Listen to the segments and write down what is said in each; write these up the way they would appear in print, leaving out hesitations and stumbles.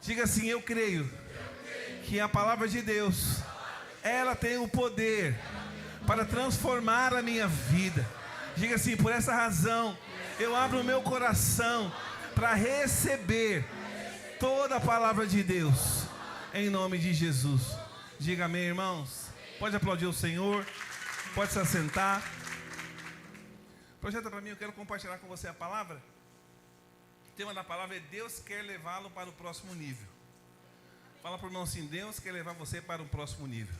Diga assim: eu creio que a palavra de Deus, ela tem o poder para transformar a minha vida. Diga assim: por essa razão, eu abro o meu coração para receber toda a palavra de Deus, em nome de Jesus. Diga amém, irmãos. Pode aplaudir o Senhor, pode se assentar. Projeta para mim, eu quero compartilhar com você a palavra. O tema da palavra é: Deus quer levá-lo para o próximo nível. Fala para o irmão assim: Deus quer levar você para o próximo nível.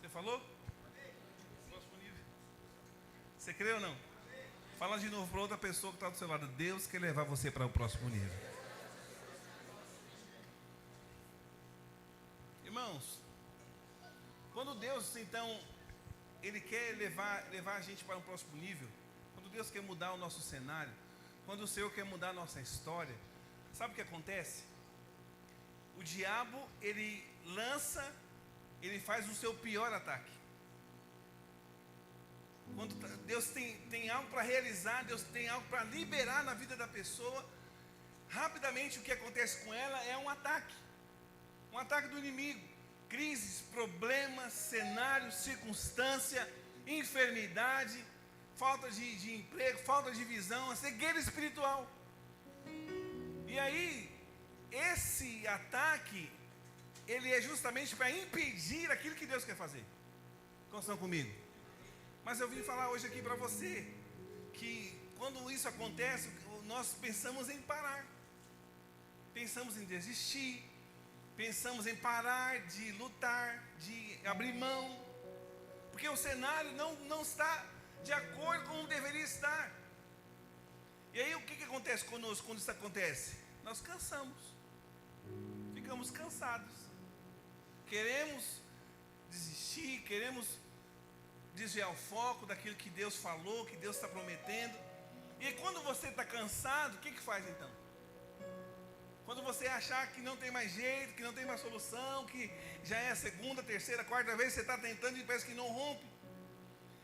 Você falou? Próximo nível. Você crê ou não? Fala de novo para outra pessoa que está do seu lado: Deus quer levar você para o próximo nível. Irmãos, quando Deus então Ele quer levar a gente para um próximo nível, quando Deus quer mudar o nosso cenário, quando o Senhor quer mudar a nossa história, sabe o que acontece? O diabo, ele faz o seu pior ataque. Quando Deus tem algo para realizar, Deus tem algo para liberar na vida da pessoa, rapidamente o que acontece com ela é um ataque do inimigo. Crises, problemas, cenários, circunstância, enfermidade, falta de emprego, falta de visão, a cegueira espiritual. E aí, esse ataque, ele é justamente para impedir aquilo que Deus quer fazer. Estão comigo? Mas eu vim falar hoje aqui para você, que quando isso acontece, nós pensamos em parar, pensamos em desistir, pensamos em parar de lutar, de abrir mão, porque o cenário não está de acordo com como deveria estar. E aí o que acontece conosco quando isso acontece? Nós cansamos, ficamos cansados, queremos desistir, queremos desviar o foco daquilo que Deus falou, que Deus está prometendo. E aí, quando você está cansado, o que faz então? Quando você achar que não tem mais jeito, que não tem mais solução, que já é a segunda, terceira, quarta vez que você está tentando e parece que não rompe.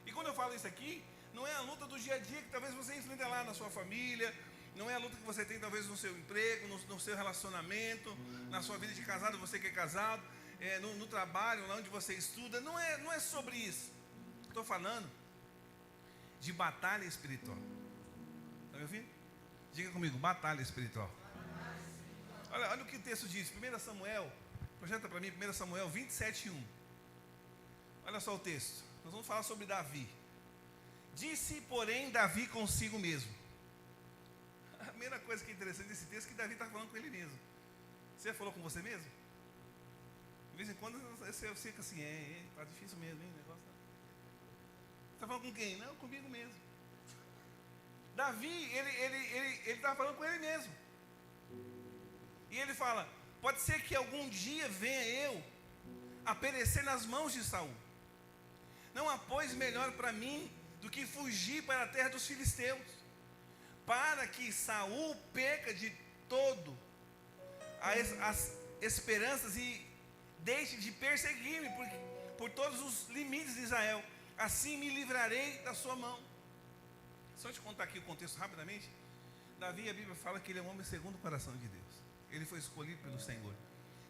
E quando eu falo isso aqui, não é a luta do dia a dia que talvez você enfrenta lá na sua família, não é a luta que você tem talvez no seu emprego, no seu relacionamento, na sua vida de casado, você que é casado, no trabalho, lá onde você estuda. Não é sobre isso. Estou falando de batalha espiritual. Está me ouvindo? Diga comigo: batalha espiritual. Olha o que o texto diz, 1 Samuel, projeta para mim 1 Samuel 27:1. Olha só o texto, nós vamos falar sobre Davi. Disse, porém, Davi consigo mesmo. A primeira coisa que é interessante desse texto é que Davi está falando com ele mesmo. Você falou com você mesmo? De vez em quando você fica assim: está difícil mesmo, hein, o negócio. Está falando com quem? Não, comigo mesmo. Davi, ele está falando com ele mesmo. E ele fala: pode ser que algum dia venha eu a perecer nas mãos de Saul. Não há, pois, melhor para mim do que fugir para a terra dos filisteus, para que Saul perca de todo as esperanças e deixe de perseguir-me por todos os limites de Israel. Assim me livrarei da sua mão. Só te contar aqui o contexto rapidamente. Davi, a Bíblia fala que ele é um homem segundo o coração de Deus. Ele foi escolhido pelo Senhor.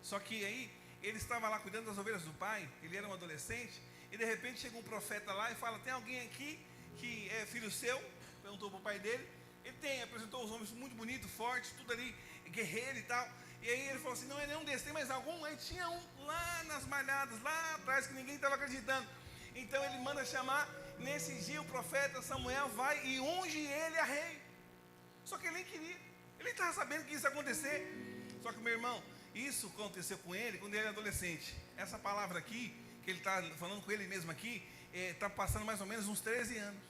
Só que aí, ele estava lá cuidando das ovelhas do pai. Ele era um adolescente. E de repente chega um profeta lá e fala: tem alguém aqui que é filho seu? Perguntou para o pai dele. Ele tem, apresentou os homens muito bonitos, fortes, tudo ali, guerreiro e tal. E aí ele falou assim: não é nenhum desses, tem mais algum? Aí tinha um lá nas malhadas, lá atrás, que ninguém estava acreditando. Então ele manda chamar. Nesse dia o profeta Samuel vai e unge ele a rei. Só que ele nem queria. Ele estava sabendo que isso ia acontecer. Só que, meu irmão, isso aconteceu com ele quando ele era adolescente. Essa palavra aqui, que ele está falando com ele mesmo aqui, está passando mais ou menos uns 13 anos.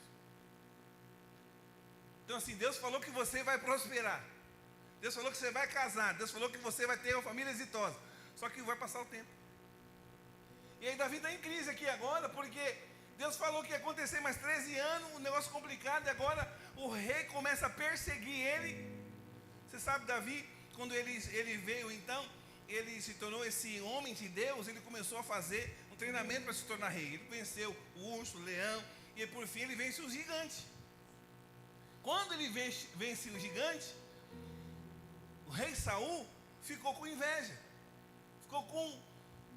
Então assim, Deus falou que você vai prosperar. Deus falou que você vai casar. Deus falou que você vai ter uma família exitosa. Só que vai passar o tempo. E aí Davi está em crise aqui agora, porque Deus falou que ia acontecer mais 13 anos, um negócio complicado, e agora o rei começa a perseguir ele. Você sabe, Davi, quando ele veio então, ele se tornou esse homem de Deus, ele começou a fazer um treinamento para se tornar rei. Ele venceu o urso, o leão, e por fim ele vence o gigante. Quando ele vence o gigante, o rei Saul ficou com inveja, ficou com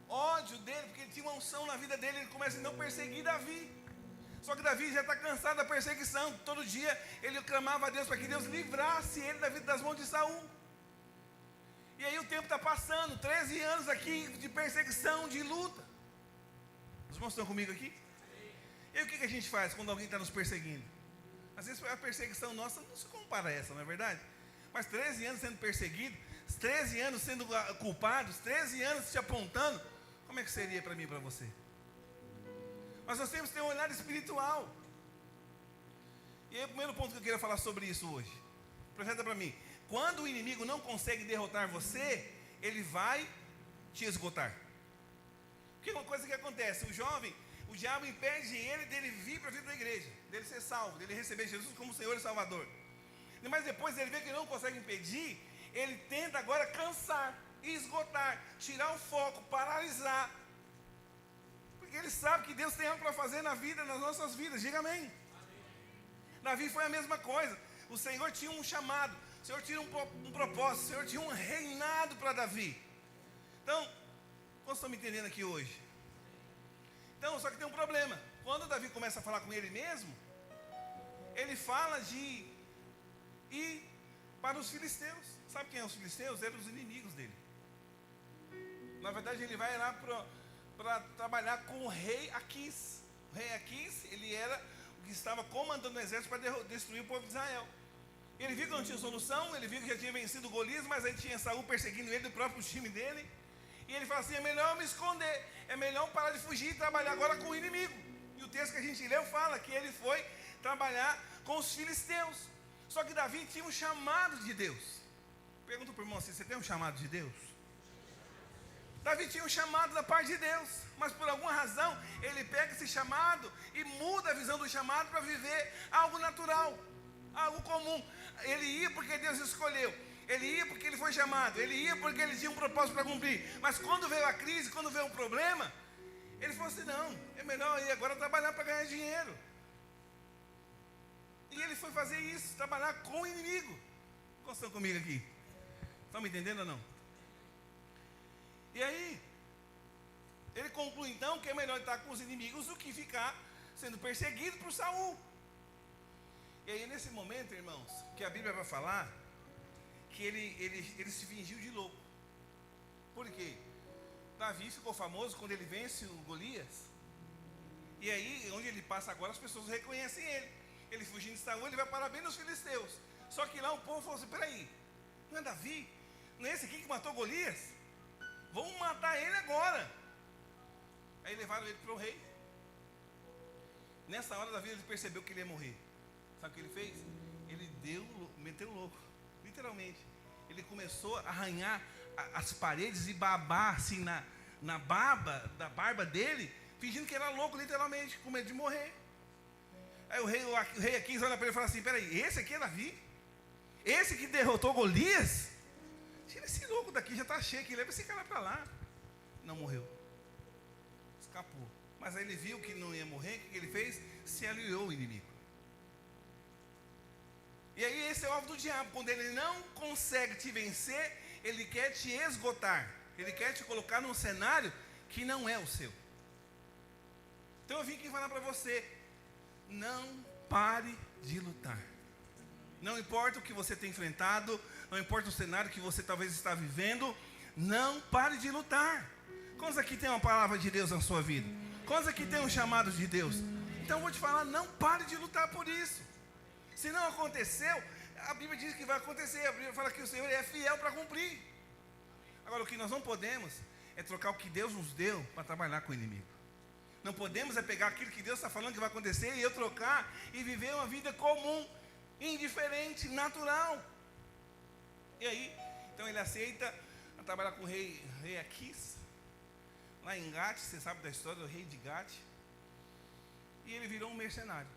ódio dele, porque ele tinha uma unção na vida dele. Ele começa a não perseguir Davi. Só que Davi já está cansado da perseguição. Todo dia ele clamava a Deus para que Deus livrasse ele da vida das mãos de Saul. E aí o tempo está passando, 13 anos aqui de perseguição, de luta. Os irmãos estão comigo aqui? E aí o que a gente faz quando alguém está nos perseguindo? Às vezes a perseguição nossa não se compara a essa, não é verdade? Mas 13 anos sendo perseguido, 13 anos sendo culpados, 13 anos te apontando, como é que seria para mim e para você? Mas nós temos que ter um olhar espiritual. E aí o primeiro ponto que eu queria falar sobre isso hoje, presta para mim. Quando o inimigo não consegue derrotar você, ele vai te esgotar. Porque uma coisa que acontece, o diabo impede ele dele vir para a vida da igreja, dele ser salvo, dele receber Jesus como Senhor e Salvador. Mas depois ele vê que não consegue impedir, ele tenta agora cansar, esgotar, tirar o foco, paralisar. Porque ele sabe que Deus tem algo para fazer na vida, nas nossas vidas. Diga amém. Davi foi a mesma coisa. O Senhor tinha um chamado, o Senhor tinha um propósito, o Senhor tinha um reinado para Davi. Então, vocês estão me entendendo aqui hoje? Então, só que tem um problema. Quando Davi começa a falar com ele mesmo, ele fala de ir para os filisteus. Sabe quem é os filisteus? Eram os inimigos dele. Na verdade, ele vai lá para trabalhar com o rei Aquis. O rei Aquis, ele era o que estava comandando o exército para destruir o povo de Israel. Ele viu que não tinha solução, ele viu que já tinha vencido Golias, mas aí tinha Saul perseguindo ele, do próprio time dele. E ele fala assim, é melhor eu me esconder, é melhor parar de fugir e trabalhar agora com o inimigo. E o texto que a gente leu fala que ele foi trabalhar com os filisteus. Só que Davi tinha um chamado de Deus. Pergunta para o irmão assim, você tem um chamado de Deus? Davi tinha um chamado da parte de Deus, mas por alguma razão ele pega esse chamado e muda a visão do chamado para viver algo natural, algo comum. Ele ia porque Deus escolheu, ele ia porque ele foi chamado, ele ia porque ele tinha um propósito para cumprir. Mas quando veio a crise, quando veio o problema, ele falou assim, não, é melhor ir agora trabalhar para ganhar dinheiro. E ele foi fazer isso, trabalhar com o inimigo. Quantos estão comigo aqui? Estão me entendendo ou não? E aí, ele conclui então que é melhor estar com os inimigos do que ficar sendo perseguido por Saul. E aí nesse momento, irmãos, que a Bíblia vai falar, que ele se fingiu de louco. Por quê? Davi ficou famoso quando ele vence o Golias. E aí, onde ele passa agora, as pessoas reconhecem ele. Ele fugindo de Saul, ele vai parar bem nos filisteus. Só que lá o povo falou assim, peraí, não é Davi? Não é esse aqui que matou Golias? Vamos matar ele agora. Aí levaram ele para o rei. Nessa hora Davi ele percebeu que ele ia morrer. Sabe o que ele fez? Ele meteu louco, literalmente. Ele começou a arranhar as paredes e babar assim na barba dele, fingindo que era louco, literalmente, com medo de morrer. Aí o rei Aquis olha para ele e fala assim, peraí, esse aqui é Davi? Esse que derrotou Golias? Tira esse louco daqui, já está cheio aqui, leva esse cara para lá. Não morreu. Escapou. Mas aí ele viu que não ia morrer, o que ele fez? Se aliou ao inimigo. E aí esse é o alvo do diabo. Quando ele não consegue te vencer, ele quer te esgotar. Ele quer te colocar num cenário que não é o seu. Então eu vim aqui falar para você, não pare de lutar. Não importa o que você tem enfrentado, não importa o cenário que você talvez está vivendo, não pare de lutar. Quantos aqui tem uma palavra de Deus na sua vida? Quantos aqui tem um chamado de Deus? Então eu vou te falar, não pare de lutar por isso. Se não aconteceu, a Bíblia diz que vai acontecer. A Bíblia fala que o Senhor é fiel para cumprir. Agora o que nós não podemos é trocar o que Deus nos deu para trabalhar com o inimigo. Não podemos é pegar aquilo que Deus está falando que vai acontecer e eu trocar e viver uma vida comum, indiferente, natural. E aí, então ele aceita trabalhar com o rei Aquis, lá em Gate, você sabe da história do rei de Gate. E ele virou um mercenário.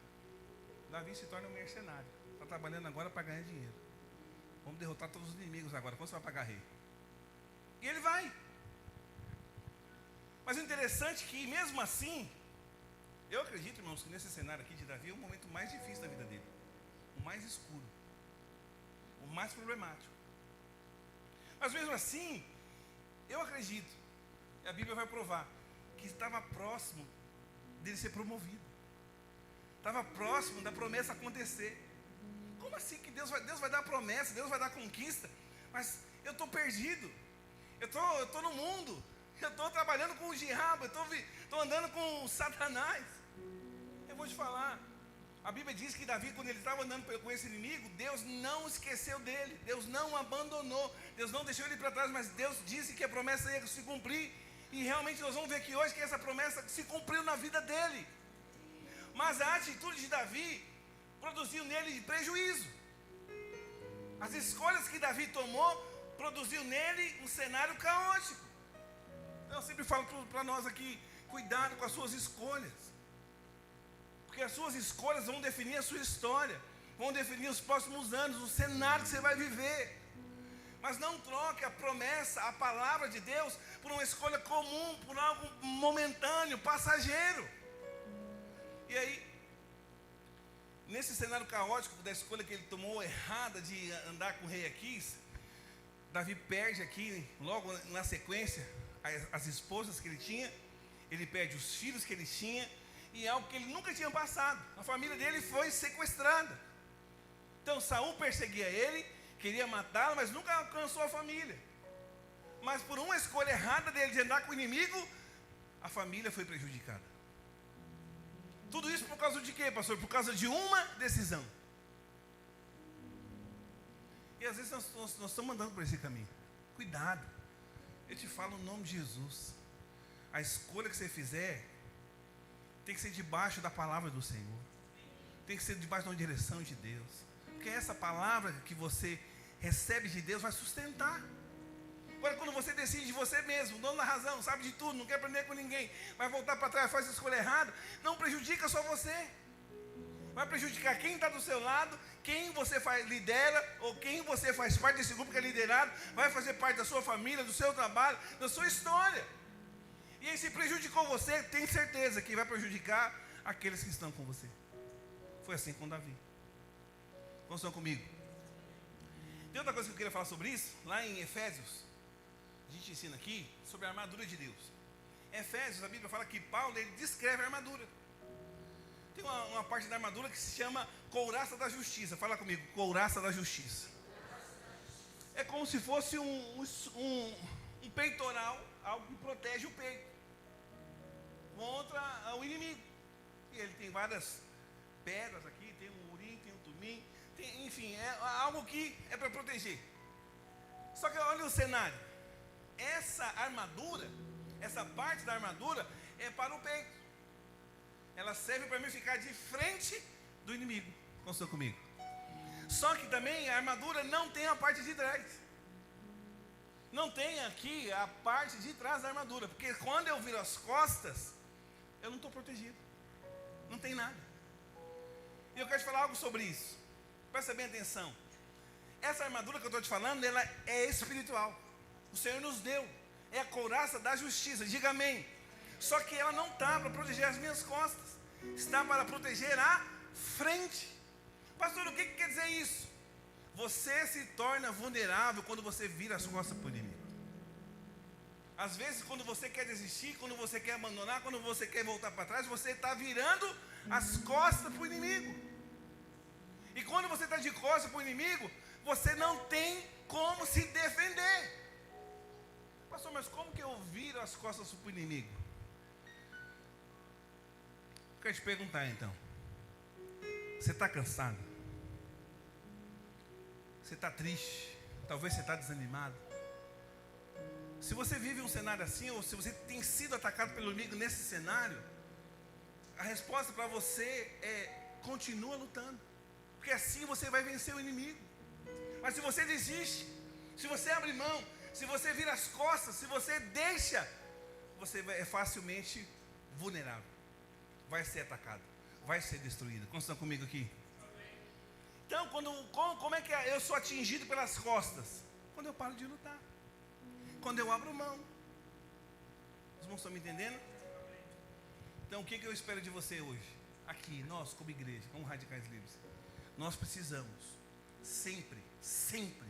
Davi se torna um mercenário. Está trabalhando agora para ganhar dinheiro. Vamos derrotar todos os inimigos agora. Quando você vai pagar rei? E ele vai. Mas o interessante é que mesmo assim, eu acredito, irmãos, que nesse cenário aqui de Davi é o momento mais difícil da vida dele. O mais escuro. O mais problemático. Mas mesmo assim, eu acredito, e a Bíblia vai provar, que estava próximo dele ser promovido. Estava próximo da promessa acontecer. Como assim que Deus vai dar promessa, Deus vai dar conquista, mas eu estou perdido, eu estou no mundo, eu estou trabalhando com o diabo, eu estou andando com o Satanás. Eu vou te falar, a Bíblia diz que Davi, quando ele estava andando com esse inimigo, Deus não esqueceu dele, Deus não o abandonou, Deus não deixou ele para trás, mas Deus disse que a promessa ia se cumprir, e realmente nós vamos ver aqui hoje que essa promessa se cumpriu na vida dele. Mas a atitude de Davi produziu nele prejuízo. As escolhas que Davi tomou produziu nele um cenário caótico. Eu sempre falo para nós aqui, cuidado com as suas escolhas, porque as suas escolhas vão definir a sua história, vão definir os próximos anos, o cenário que você vai viver. Mas não troque a promessa, a palavra de Deus, por uma escolha comum, por algo momentâneo, passageiro. E aí, nesse cenário caótico da escolha que ele tomou errada de andar com o rei Aquis, Davi perde aqui, logo na sequência, as esposas que ele tinha, ele perde os filhos que ele tinha, e algo que ele nunca tinha passado. A família dele foi sequestrada. Então Saul perseguia ele, queria matá-lo, mas nunca alcançou a família. Mas por uma escolha errada dele de andar com o inimigo, a família foi prejudicada. Tudo isso por causa de quê, pastor? Por causa de uma decisão. E às vezes nós estamos andando por esse caminho. Cuidado. Eu te falo no nome de Jesus. A escolha que você fizer tem que ser debaixo da palavra do Senhor. Tem que ser debaixo da direção de Deus. Porque essa palavra que você recebe de Deus vai sustentar. Agora, quando você decide de você mesmo, dono da razão, sabe de tudo, não quer aprender com ninguém, vai voltar para trás, faz a escolha errada, não prejudica só você. Vai prejudicar quem está do seu lado, quem você lidera, ou quem você faz parte desse grupo que é liderado, vai fazer parte da sua família, do seu trabalho, da sua história. E aí, se prejudicou você, tem certeza que vai prejudicar aqueles que estão com você. Foi assim com Davi. Vamos estão comigo? Tem outra coisa que eu queria falar sobre isso, lá em Efésios. A gente ensina aqui sobre a armadura de Deus. Efésios, a Bíblia fala que Paulo, ele descreve a armadura. Tem uma parte da armadura que se chama couraça da justiça. Fala comigo, couraça da justiça. É como se fosse um peitoral, algo que protege o peito contra o inimigo. E ele tem várias pedras aqui, tem um urim, tem um tumim, enfim, é algo que é para proteger. Só que olha o cenário. Essa armadura, essa parte da armadura é para o peito. Ela serve para mim ficar de frente do inimigo. Constou comigo? Só que também a armadura não tem a parte de trás. Não tem aqui a parte de trás da armadura. Porque quando eu viro as costas, eu não estou protegido. Não tem nada. E eu quero te falar algo sobre isso. Presta bem atenção. Essa armadura que eu estou te falando, ela é espiritual. O Senhor nos deu. É a couraça da justiça. Diga amém. Só que ela não está para proteger as minhas costas. Está para proteger a frente. Pastor, o que quer dizer isso? Você se torna vulnerável quando você vira as costas para o inimigo. Às vezes, quando você quer desistir, quando você quer abandonar, quando você quer voltar para trás, você está virando as costas para o inimigo. E quando você está de costas para o inimigo, você não tem como se defender. Pastor, mas como que eu viro as costas para o inimigo? Quero te perguntar então. Você está cansado? Você está triste? Talvez você está desanimado? Se você vive um cenário assim, ou se você tem sido atacado pelo inimigo nesse cenário, a resposta para você é: continua lutando, porque assim você vai vencer o inimigo. Mas se você desiste, se você abre mão, se você vira as costas, se você deixa, você é facilmente vulnerável, vai ser atacado, vai ser destruído. Como estão comigo aqui? Então, como é que eu sou atingido pelas costas? Quando eu paro de lutar, quando eu abro mão. Os irmãos estão me entendendo? Então, o que eu espero de você hoje? Aqui, nós como igreja, como Radicais Livres, nós precisamos sempre, sempre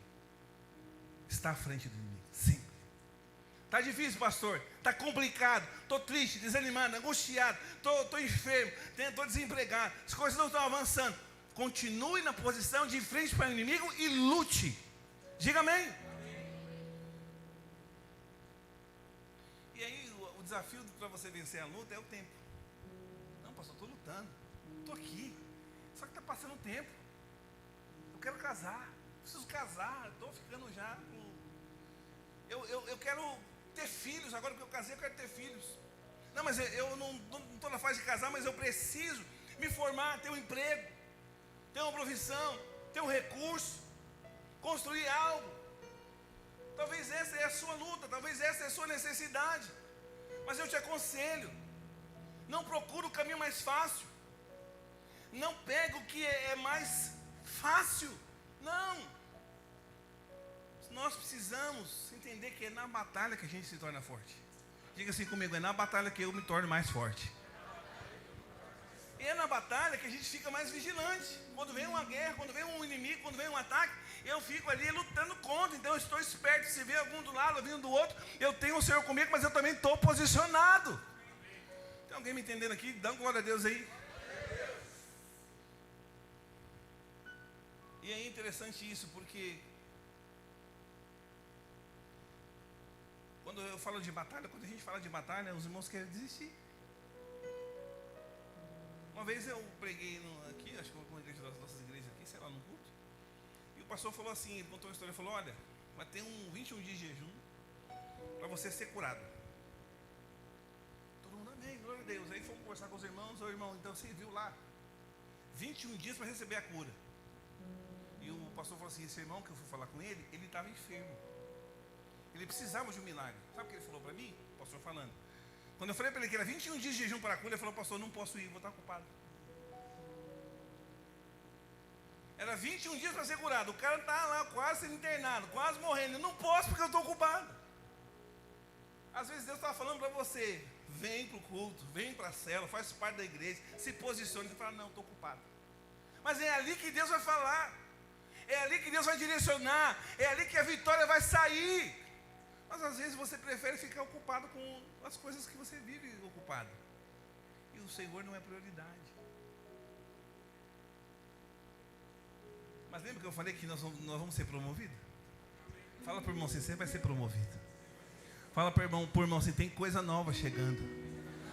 estar está à frente do inimigo. Sempre. Está difícil, pastor. Está complicado. Estou triste, desanimado, angustiado. Estou enfermo. Estou desempregado. As coisas não estão avançando. Continue na posição de frente para o inimigo e lute. Diga amém. E aí o desafio para você vencer a luta é o tempo. Não, pastor, estou lutando. Estou aqui. Só que está passando o tempo. Eu quero casar. Preciso casar. Estou ficando já com... Eu quero ter filhos. Agora que eu casei, eu quero ter filhos. Não, mas eu não estou na fase de casar, mas eu preciso me formar, ter um emprego, ter uma profissão, ter um recurso, construir algo. Talvez essa é a sua luta, talvez essa é a sua necessidade. Mas eu te aconselho, não procure o caminho mais fácil. Não pega o que é mais fácil. Não. Nós precisamos entender que é na batalha que a gente se torna forte. Diga assim comigo, é na batalha que eu me torno mais forte. E é na batalha que a gente fica mais vigilante. Quando vem uma guerra, quando vem um inimigo, quando vem um ataque, eu fico ali lutando contra. Então eu estou esperto. Se vem algum do lado, vindo do outro, eu tenho o Senhor comigo, mas eu também estou posicionado. Tem alguém me entendendo aqui? Dá uma glória a Deus aí. E é interessante isso, porque quando eu falo de batalha, quando a gente fala de batalha, os irmãos querem desistir. Uma vez eu preguei aqui, acho que uma igreja das nossas igrejas aqui, sei lá, num culto. E o pastor falou assim, ele contou uma história, ele falou, olha, vai ter 21 dias de jejum para você ser curado. Todo mundo, amém, glória a Deus. Aí fomos conversar com os irmãos, irmão, então você viu lá, 21 dias para receber a cura. E o pastor falou assim, esse irmão que eu fui falar com ele estava enfermo. Ele precisava de um milagre. Sabe o que ele falou para mim? O pastor falando. Quando eu falei para ele que era 21 dias de jejum para a cura, ele falou, pastor, não posso ir, vou estar ocupado. Era 21 dias para ser curado. O cara está lá quase sendo internado, quase morrendo. Eu não posso porque eu estou ocupado. Às vezes Deus está falando para você, vem para o culto, vem para a célula, faz parte da igreja, se posicione. Você fala, não, estou ocupado. Mas é ali que Deus vai falar. É ali que Deus vai direcionar. É ali que a vitória vai sair. Mas às vezes você prefere ficar ocupado com as coisas que você vive ocupado. E o Senhor não é prioridade. Mas lembra que eu falei que nós vamos ser promovidos? Fala para o irmão assim, você vai ser promovido. Fala para o irmão assim, tem coisa nova chegando.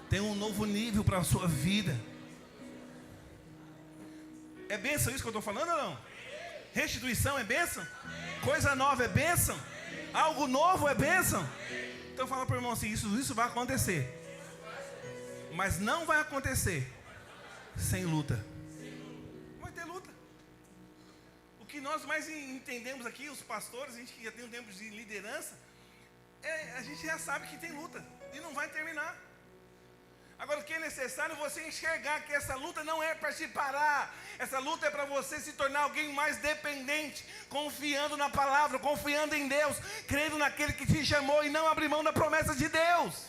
Tem um novo nível para a sua vida. É bênção isso que eu estou falando ou não? Restituição é bênção? Coisa nova é bênção? Algo novo é bênção? Então fala para o irmão assim, isso vai acontecer. Mas não vai acontecer sem luta. Vai ter luta. O que nós mais entendemos aqui, os pastores, a gente que já tem um tempo de liderança, a gente já sabe que tem luta. E não vai terminar. Agora o que é necessário você enxergar que essa luta não é para te parar. Essa luta é para você se tornar alguém mais dependente, confiando na palavra, confiando em Deus, crendo naquele que te chamou e não abrir mão da promessa de Deus.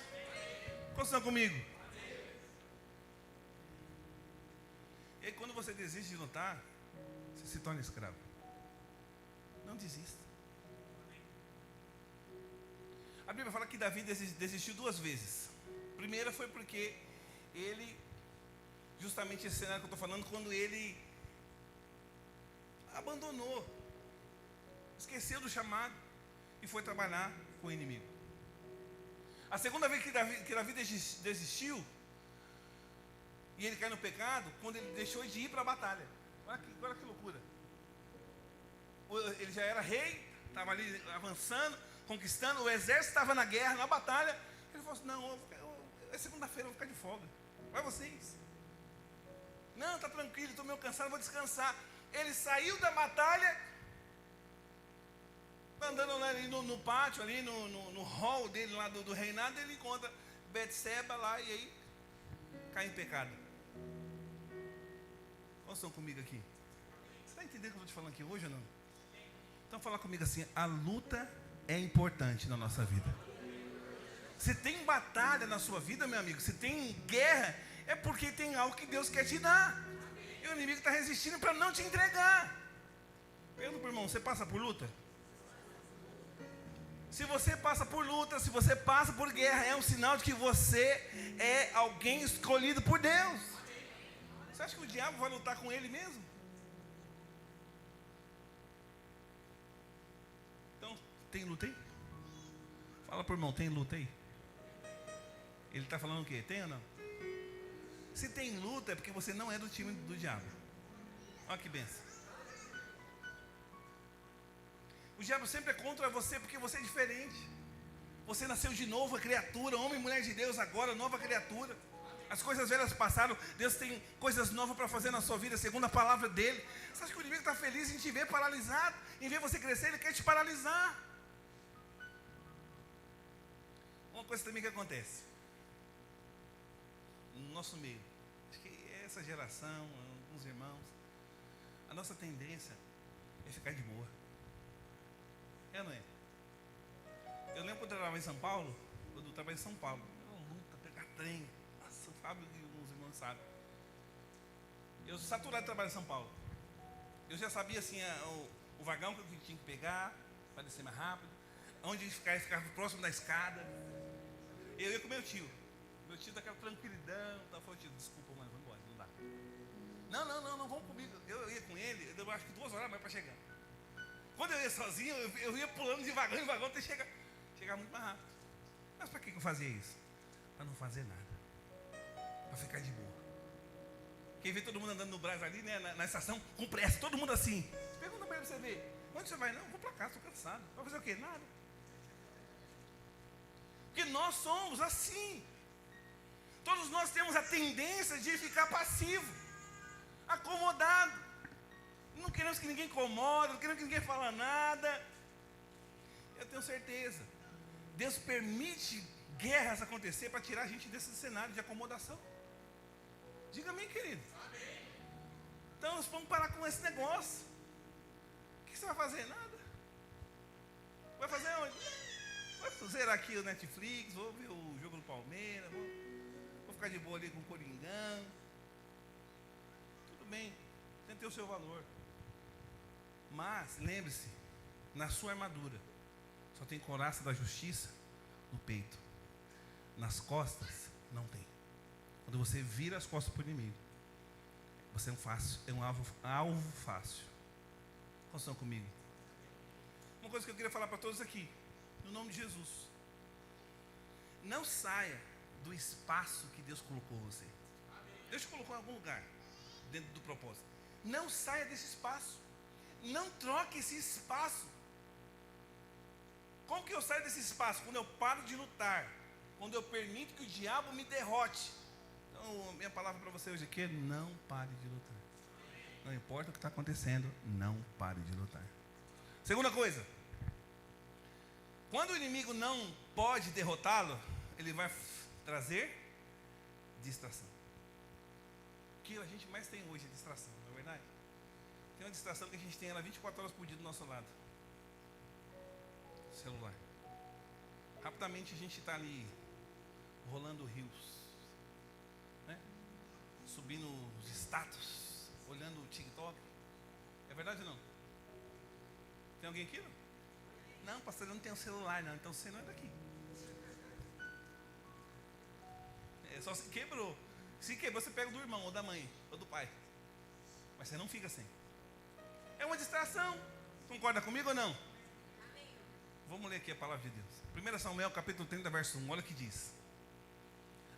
Quantos estão comigo? E aí quando você desiste de lutar, você se torna escravo. Não desista. A Bíblia fala que Davi desistiu 2 vezes. A primeira foi porque ele, justamente esse cenário que eu estou falando, quando ele abandonou, esqueceu do chamado e foi trabalhar com o inimigo. A segunda vez que Davi desistiu, e ele cai no pecado, quando ele deixou de ir para a batalha. Olha que loucura. Ele já era rei, estava ali avançando, conquistando, o exército estava na guerra, na batalha. Ele falou assim, não, é segunda-feira, eu vou ficar de folga. Vai vocês. Não, está tranquilo, estou meio cansado, vou descansar. Ele saiu da batalha, andando lá ali no pátio, ali no hall dele, lá do reinado, ele encontra Betseba lá e aí cai em pecado. Quantos estão comigo aqui? Você está entendendo o que eu estou te falando aqui hoje ou não? Então fala comigo assim, a luta é importante na nossa vida. Se tem batalha na sua vida, meu amigo, se tem guerra, é porque tem algo que Deus quer te dar. E o inimigo está resistindo para não te entregar. Pergunta para o irmão, você passa por luta? Se você passa por luta, se você passa por guerra, é um sinal de que você é alguém escolhido por Deus. Você acha que o diabo vai lutar com ele mesmo? Então, tem luta aí? Fala pro irmão, tem luta aí? Ele está falando o quê? Tem ou não? Se tem luta é porque você não é do time do diabo. Olha que benção. O diabo sempre é contra você porque você é diferente. Você nasceu de novo, a criatura, homem e mulher de Deus agora, nova criatura. As coisas velhas passaram, Deus tem coisas novas para fazer na sua vida, segundo a palavra dele. Você acha que o inimigo está feliz em te ver paralisado? Em ver você crescer, ele quer te paralisar. Uma coisa também que acontece no nosso meio, acho que essa geração, alguns irmãos, a nossa tendência é ficar de boa. É ou não é? Eu lembro quando eu trabalhava em São Paulo, quando eu trabalhei em São Paulo, eu luta, pegar trem. Nossa, o Fábio e alguns irmãos sabem. Eu saturado de trabalho em São Paulo. Eu já sabia assim, o vagão que eu tinha que pegar, para descer mais rápido, onde ficava próximo da escada. Eu ia com meu tio. Meu tio daquela tranquilidão. Então, falou, tio, desculpa, mano, vamos embora, não dá. Não, vamos comigo. Eu ia com ele, eu acho que 2 horas mais para chegar. Quando eu ia sozinho, eu ia pulando de vagão em vagão até chegar muito mais rápido. Mas para que eu fazia isso? Para não fazer nada. Para ficar de boa. Quem vê todo mundo andando no Brás ali, né, na estação, com pressa, todo mundo assim. Pergunta para ele pra você ver. Onde você vai? Não, vou para casa, estou cansado. Vai fazer o quê? Nada. Porque nós somos assim. Todos nós temos a tendência de ficar passivo, acomodado. Não queremos que ninguém incomode, não queremos que ninguém fale nada. Eu tenho certeza, Deus permite guerras acontecer para tirar a gente desse cenário de acomodação. Diga amém, querido. Amém. Então nós vamos parar com esse negócio. O que você vai fazer? Nada. Vai fazer onde? Vou zerar aqui o Netflix, vou ver o jogo do Palmeiras, vou ficar de boa ali com o Coringão. Tudo bem, tem que ter o seu valor. Mas, lembre-se, na sua armadura, só tem couraça da justiça no peito. Nas costas, não tem. Quando você vira as costas para o inimigo, você é um alvo fácil. Quantos estão comigo? Uma coisa que eu queria falar para todos aqui, no nome de Jesus. Não saia do espaço que Deus colocou você. Deus te colocou em algum lugar, dentro do propósito. Não saia desse espaço. Não troque esse espaço. Como que eu saio desse espaço? Quando eu paro de lutar. Quando eu permito que o diabo me derrote. Então, minha palavra para você hoje aqui é: não pare de lutar. Não importa o que está acontecendo, não pare de lutar. Segunda coisa. Quando o inimigo não pode derrotá-lo, ele vai trazer distração. O que a gente mais tem hoje é distração, não é verdade? Tem uma distração que a gente tem ela 24 horas por dia do nosso lado. Celular. Rapidamente a gente está ali rolando rios, né? Subindo os status, olhando o TikTok. É verdade ou não? Tem alguém aqui? Não, pastor, eu não tenho celular não, então você não é daqui. É só se quebrou. Se quebrou, você pega do irmão, ou da mãe, ou do pai. Mas você não fica sem. É uma distração. Concorda comigo ou não? Amém. Vamos ler aqui a palavra de Deus. 1 Samuel capítulo 30, verso 1. Olha o que diz.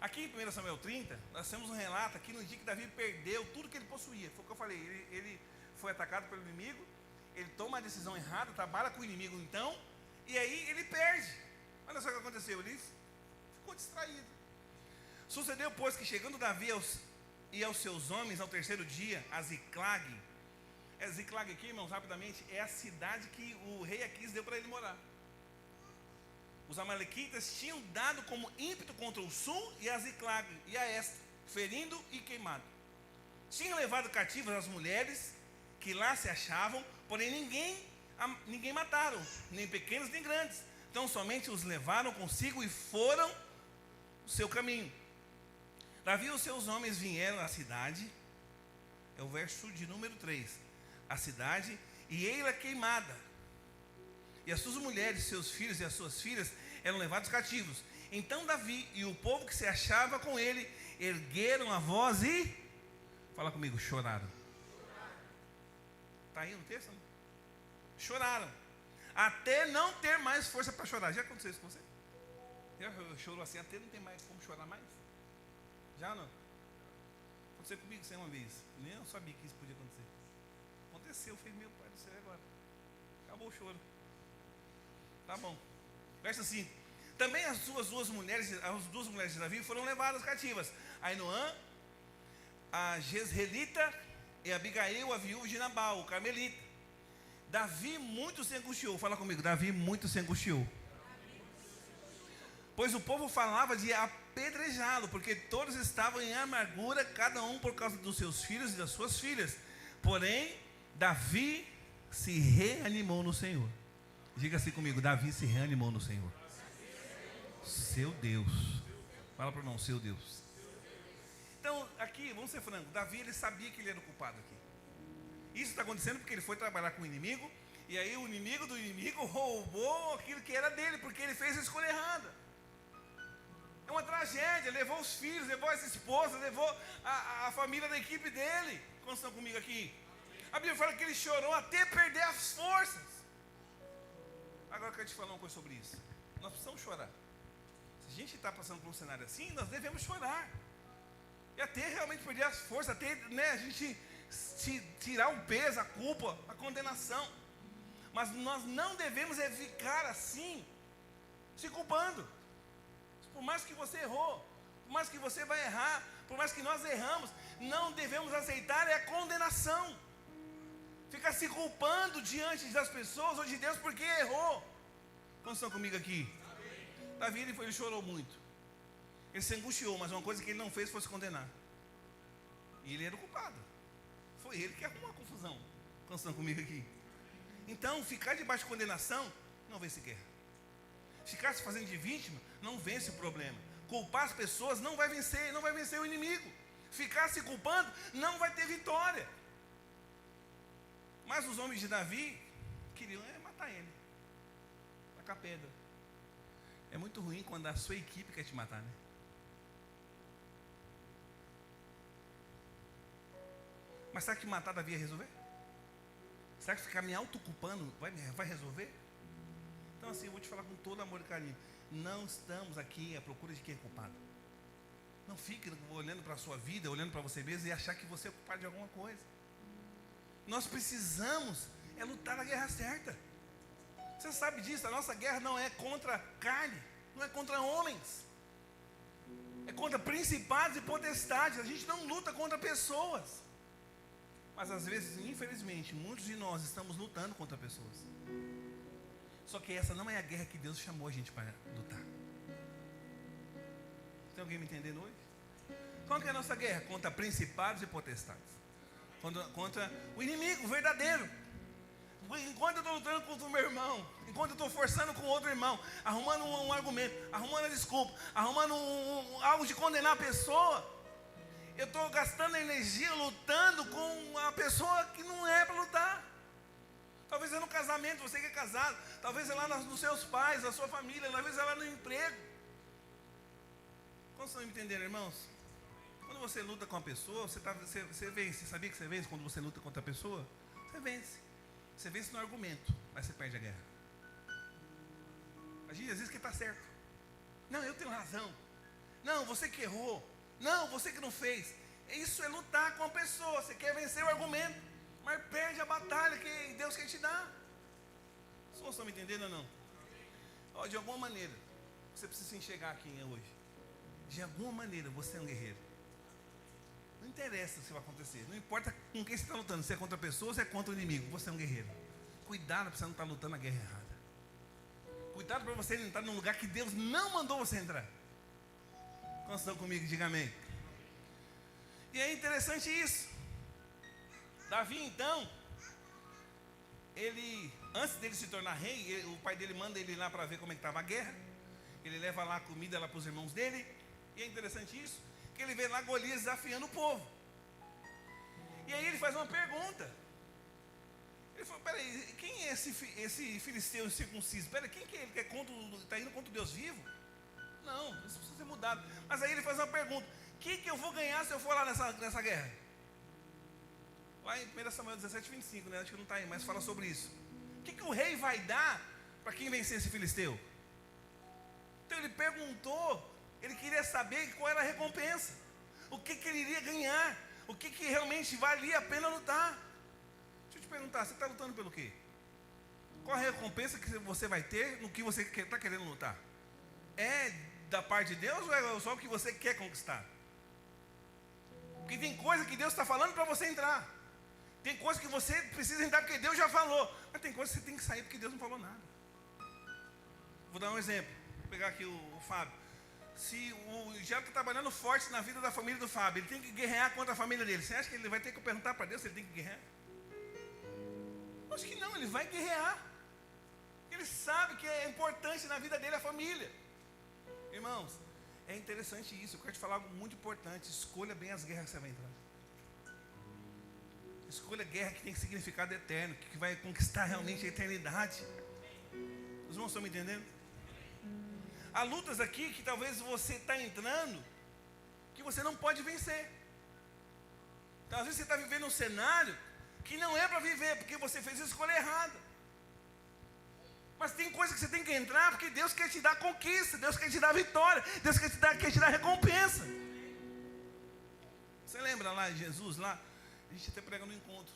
Aqui em 1 Samuel 30, nós temos um relato aqui no dia que Davi perdeu tudo que ele possuía. Foi o que eu falei. Ele foi atacado pelo inimigo. Ele toma a decisão errada, trabalha com o inimigo então. E aí ele perde. Olha só o que aconteceu. Ele ficou distraído. Sucedeu, pois, que chegando Davi e aos seus homens ao 3º dia, a Ziclag. Ziclag aqui, irmãos, rapidamente, é a cidade que o rei Aquis deu para ele morar. Os amalequitas tinham dado como ímpeto contra o sul e a Ziclag e a este, ferindo e queimado. Tinham levado cativas as mulheres que lá se achavam, porém ninguém mataram, nem pequenos nem grandes. Então somente os levaram consigo e foram o seu caminho. Davi e os seus homens vieram à cidade, é o verso de número 3, a cidade, e ei-la queimada. e as suas mulheres, seus filhos e as suas filhas eram levados cativos. Então Davi e o povo que se achava com ele ergueram a voz e, fala comigo, choraram. Está aí no texto? Não? Choraram, até não ter mais força para chorar. Já aconteceu isso com você? Já chorou assim, até não tem mais como chorar mais? Já não? Aconteceu comigo isso uma vez. Nem eu sabia que isso podia acontecer. Aconteceu, eu falei, meu pai do céu, agora acabou o choro. Tá bom. Verso 5. Também as duas mulheres de Davi foram levadas cativas: Ainoã, a Jezreelita, e Abigail, a viúva de Nabal, o carmelita. Davi muito se angustiou. Fala comigo, Davi muito se angustiou. Pois o povo falava de apedrejá-lo, porque todos estavam em amargura, cada um por causa dos seus filhos e das suas filhas. Porém, Davi se reanimou no Senhor. Diga assim comigo, Davi se reanimou no Senhor. Seu Deus. Fala para o irmão, seu Deus. Então, aqui, vamos ser francos, Davi, ele sabia que ele era o culpado aqui. Isso está acontecendo porque ele foi trabalhar com o inimigo, e aí o inimigo do inimigo roubou aquilo que era dele, porque ele fez a escolha errada. É uma tragédia, levou os filhos, levou as esposas, levou a família da equipe dele. Quantos estão comigo aqui? A Bíblia fala que ele chorou até perder as forças. Agora eu quero te falar uma coisa sobre isso. Nós precisamos chorar. Se a gente está passando por um cenário assim, nós devemos chorar. E até realmente perder as forças, até a gente tirar o peso, a culpa, a condenação. Mas nós não devemos ficar assim, se culpando. Por mais que você errou, por mais que você vai errar, por mais que nós erramos, não devemos aceitar a condenação. Ficar se culpando diante das pessoas ou de Deus porque errou. Quantos estão comigo aqui? Davi, ele chorou muito. Ele se angustiou, mas uma coisa que ele não fez foi se condenar. E ele era o culpado. Foi ele que arrumou a confusão. Quantos estão comigo aqui? Então, ficar debaixo de condenação não vence guerra. Ficar se fazendo de vítima não vence o problema. Culpar as pessoas não vai vencer o inimigo. Ficar se culpando não vai ter vitória. Mas os homens de Davi queriam matar ele, tacar pedra. É muito ruim quando a sua equipe quer te matar, né? Mas será que matar Davi ia resolver? Será que ficar me autoculpando vai resolver? Então assim, eu vou te falar com todo amor e carinho. Não estamos aqui à procura de quem é culpado. Não fique olhando para a sua vida, olhando para você mesmo e achar que você é culpado de alguma coisa. Nós precisamos lutar a guerra certa. Você sabe disso, a nossa guerra não é contra carne, não é contra homens. É contra principados e potestades. A gente não luta contra pessoas. Mas às vezes, infelizmente, muitos de nós estamos lutando contra pessoas. Só que essa não é a guerra que Deus chamou a gente para lutar. Tem alguém me entendendo hoje? Qual que é a nossa guerra? Contra principados e potestades. Contra o inimigo verdadeiro. Enquanto eu estou lutando contra o meu irmão, enquanto eu estou forçando com outro irmão, arrumando um argumento, arrumando a desculpa, arrumando algo de condenar a pessoa, eu estou gastando energia lutando com a pessoa que não é para lutar. Talvez é no casamento, você que é casado, talvez é lá nos seus pais, na sua família, talvez é lá no emprego. Como vocês estão me entendendo, irmãos? Quando você luta com a pessoa, você vence. Você sabia que você vence quando você luta contra a pessoa? Você vence. Você vence no argumento, mas você perde a guerra. A gente às vezes que está certo. Não, eu tenho razão. Não, você que errou. Não, você que não fez. Isso é lutar com a pessoa. Você quer vencer o argumento, mas perde a batalha que Deus quer te dar. Vocês estão me entendendo ou não? De alguma maneira, você precisa se enxergar aqui hoje. De alguma maneira, você é um guerreiro. Não interessa o que vai acontecer. Não importa com quem você está lutando. Se é contra pessoas ou é contra o inimigo. Você é um guerreiro. Cuidado para você não estar lutando a guerra errada. Cuidado para você não entrar num lugar que Deus não mandou você entrar. Quantos estão comigo? Diga amém. E é interessante isso. Davi, então, antes dele se tornar rei, o pai dele manda ele ir lá para ver como é que estava a guerra. Ele leva lá comida lá para os irmãos dele. E é interessante isso, que ele vê lá Golias desafiando o povo. E aí ele faz uma pergunta. Ele falou, peraí, quem é esse filisteu circunciso? Peraí, quem que é ele que está indo contra o Deus vivo? Não, isso precisa ser mudado. Mas aí ele faz uma pergunta: o que eu vou ganhar se eu for lá nessa guerra? Lá em 1 Samuel 17:25, né? Acho que não está aí, mas fala sobre isso. O que o rei vai dar para quem vencer esse filisteu? Então ele perguntou, ele queria saber qual era a recompensa, o que ele iria ganhar, o que realmente valia a pena lutar. Deixa eu te perguntar, você está lutando pelo quê? Qual a recompensa que você vai ter no que você está querendo lutar? É da parte de Deus ou é só o que você quer conquistar? Porque tem coisa que Deus está falando para você entrar. Tem coisa que você precisa entrar porque Deus já falou. Mas tem coisa que você tem que sair porque Deus não falou nada. Vou dar um exemplo. Vou pegar aqui o Fábio. Se o Gelo está trabalhando forte na vida da família do Fábio, ele tem que guerrear contra a família dele. Você acha que ele vai ter que perguntar para Deus se ele tem que guerrear? Acho que não, ele vai guerrear. Ele sabe que é importante na vida dele a família. Irmãos, é interessante isso. Eu quero te falar algo muito importante. Escolha bem as guerras que você vai entrar. Escolha guerra que tem significado eterno, que vai conquistar realmente a eternidade. Os irmãos estão me entendendo? Há lutas aqui que talvez você está entrando, que você não pode vencer. Então, às vezes você está vivendo um cenário que não é para viver, porque você fez a escolha errada. Mas tem coisa que você tem que entrar, porque Deus quer te dar conquista, Deus quer te dar vitória, Deus quer te dar recompensa. Você lembra lá de Jesus, lá? A gente até prega no encontro.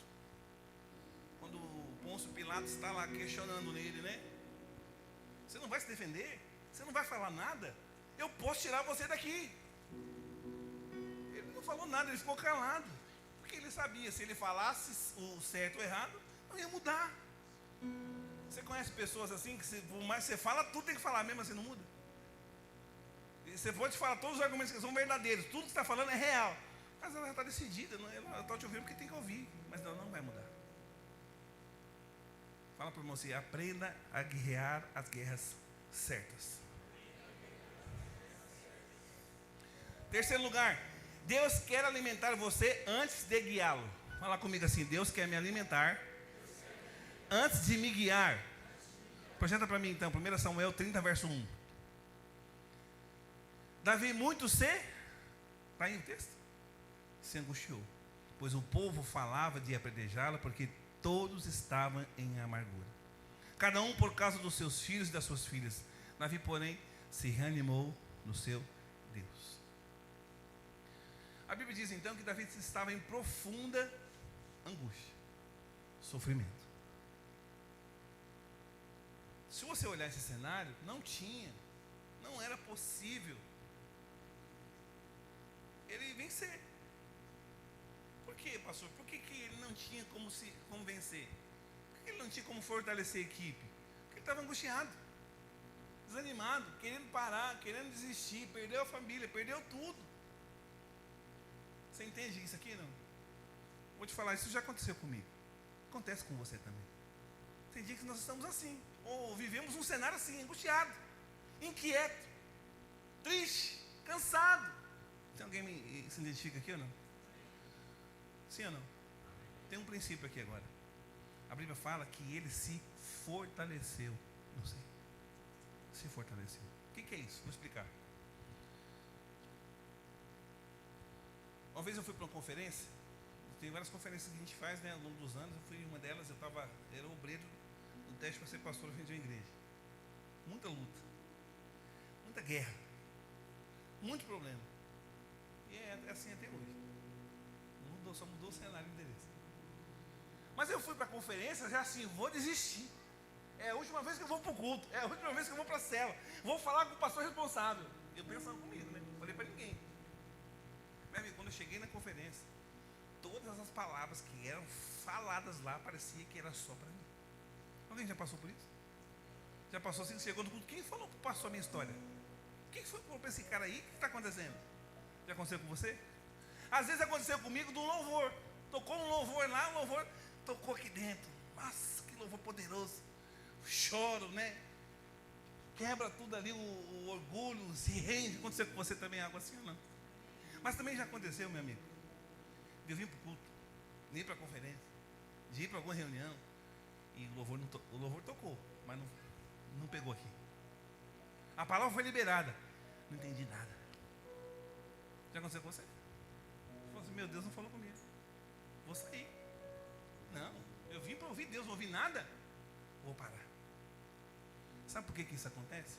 Quando o Pôncio Pilatos está lá questionando nele, né? Você não vai se defender? Você não vai falar nada? Eu posso tirar você daqui. Ele não falou nada, ele ficou calado. Porque ele sabia, se ele falasse o certo ou o errado, não ia mudar. Você conhece pessoas assim, que por mais que você fala, tudo tem que falar, mesmo assim não muda? E você pode falar todos os argumentos que são verdadeiros, tudo que você está falando é real. Mas ela já está decidida, ela está te ouvindo porque tem que ouvir, mas ela não vai mudar. Fala para você, aprenda a guerrear as guerras certas. Terceiro lugar, Deus quer alimentar você antes de guiá-lo. Fala comigo assim, Deus quer me alimentar antes de me guiar. Projeta para mim então, 1 Samuel 30, verso 1. Davi muito está aí o texto? Se angustiou, pois o povo falava de apedrejá-la, porque todos estavam em amargura, cada um por causa dos seus filhos e das suas filhas. Davi, porém, se reanimou no seu Deus. A Bíblia diz então que Davi estava em profunda angústia, sofrimento. Se você olhar esse cenário, não era possível ele vencer. Por quê, pastor? Por que ele não tinha como vencer? Por que ele não tinha como fortalecer a equipe? Porque ele estava angustiado, desanimado, querendo parar, querendo desistir, perdeu a família, perdeu tudo. Você entende isso aqui, não? Vou te falar, isso já aconteceu comigo. Acontece com você também. Tem dia que nós estamos assim, ou vivemos um cenário assim, angustiado, inquieto, triste, cansado. Tem alguém que se identifica aqui ou não? Sim ou não? Tem um princípio aqui agora. A Bíblia fala que ele se fortaleceu. Não sei. Se fortaleceu. O que é isso? Vou explicar. Uma vez eu fui para uma conferência. Tem várias conferências que a gente faz, né, ao longo dos anos. Eu fui em uma delas, era obreiro no teste para ser pastor à frente de uma igreja. Muita luta. Muita guerra. Muito problema. E é assim até hoje. Só mudou o cenário de endereço. Mas eu fui para a conferência já assim, vou desistir. É a última vez que eu vou para o culto. É a última vez que eu vou para a cela. Vou falar com o pastor responsável. Eu pensando comigo, né? Não falei para ninguém. Meu amigo, quando eu cheguei na conferência, todas as palavras que eram faladas lá, parecia que era só para mim. Alguém já passou por isso? Já passou assim, chegou no culto. Quem passou a minha história? Quem foi para esse cara aí? O que está acontecendo? Já aconteceu com você? Às vezes aconteceu comigo do louvor. Tocou um louvor lá, o louvor tocou aqui dentro. Nossa, que louvor poderoso. Choro, né? Quebra tudo ali, o orgulho, se rende. Aconteceu com você também algo assim ou não? Mas também já aconteceu, meu amigo, de eu vir para o culto, de ir para a conferência, de ir para alguma reunião, E o louvor tocou, mas não pegou aqui. A palavra foi liberada. Não entendi nada. Já aconteceu com você? Você falou assim, meu Deus não falou comigo. Vou sair. Não, eu vim para ouvir Deus, não ouvi nada. Vou parar. Sabe por que isso acontece?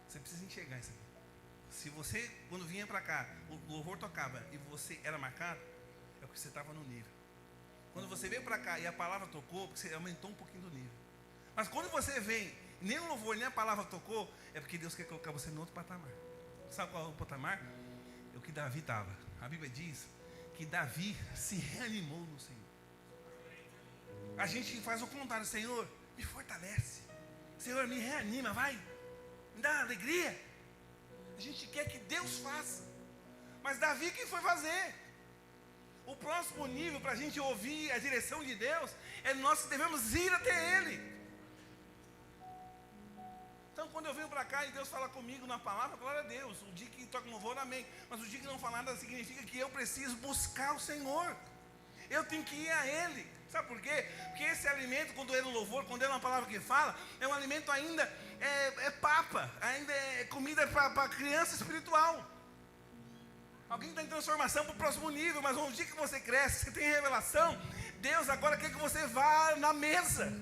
Você precisa enxergar isso aqui. Se você, quando vinha para cá, o louvor tocava e você era marcado, é porque você estava no nível. Quando você veio para cá e a palavra tocou, porque você aumentou um pouquinho do nível. Mas quando você vem, nem o louvor, nem a palavra tocou, é porque Deus quer colocar você no outro patamar. Sabe qual é o patamar? É o que Davi estava. A Bíblia diz que Davi se reanimou no Senhor. A gente faz o contrário, Senhor, me fortalece. Senhor, me reanima, vai. Me dá alegria. A gente quer que Deus faça. Mas Davi que foi fazer. O próximo nível para a gente ouvir a direção de Deus é nós que devemos ir até Ele. Então quando eu venho para cá e Deus fala comigo na palavra, glória a Deus. O dia que toca no louvor, amém. Mas o dia que não falar nada significa que eu preciso buscar o Senhor. Eu tenho que ir a Ele. Sabe por quê? Porque esse alimento, quando é no louvor, quando é uma palavra que fala, é um alimento ainda, é papa, ainda é comida para criança espiritual. Alguém está em transformação para o próximo nível, mas um dia que você cresce, você tem revelação, Deus agora quer que você vá na mesa.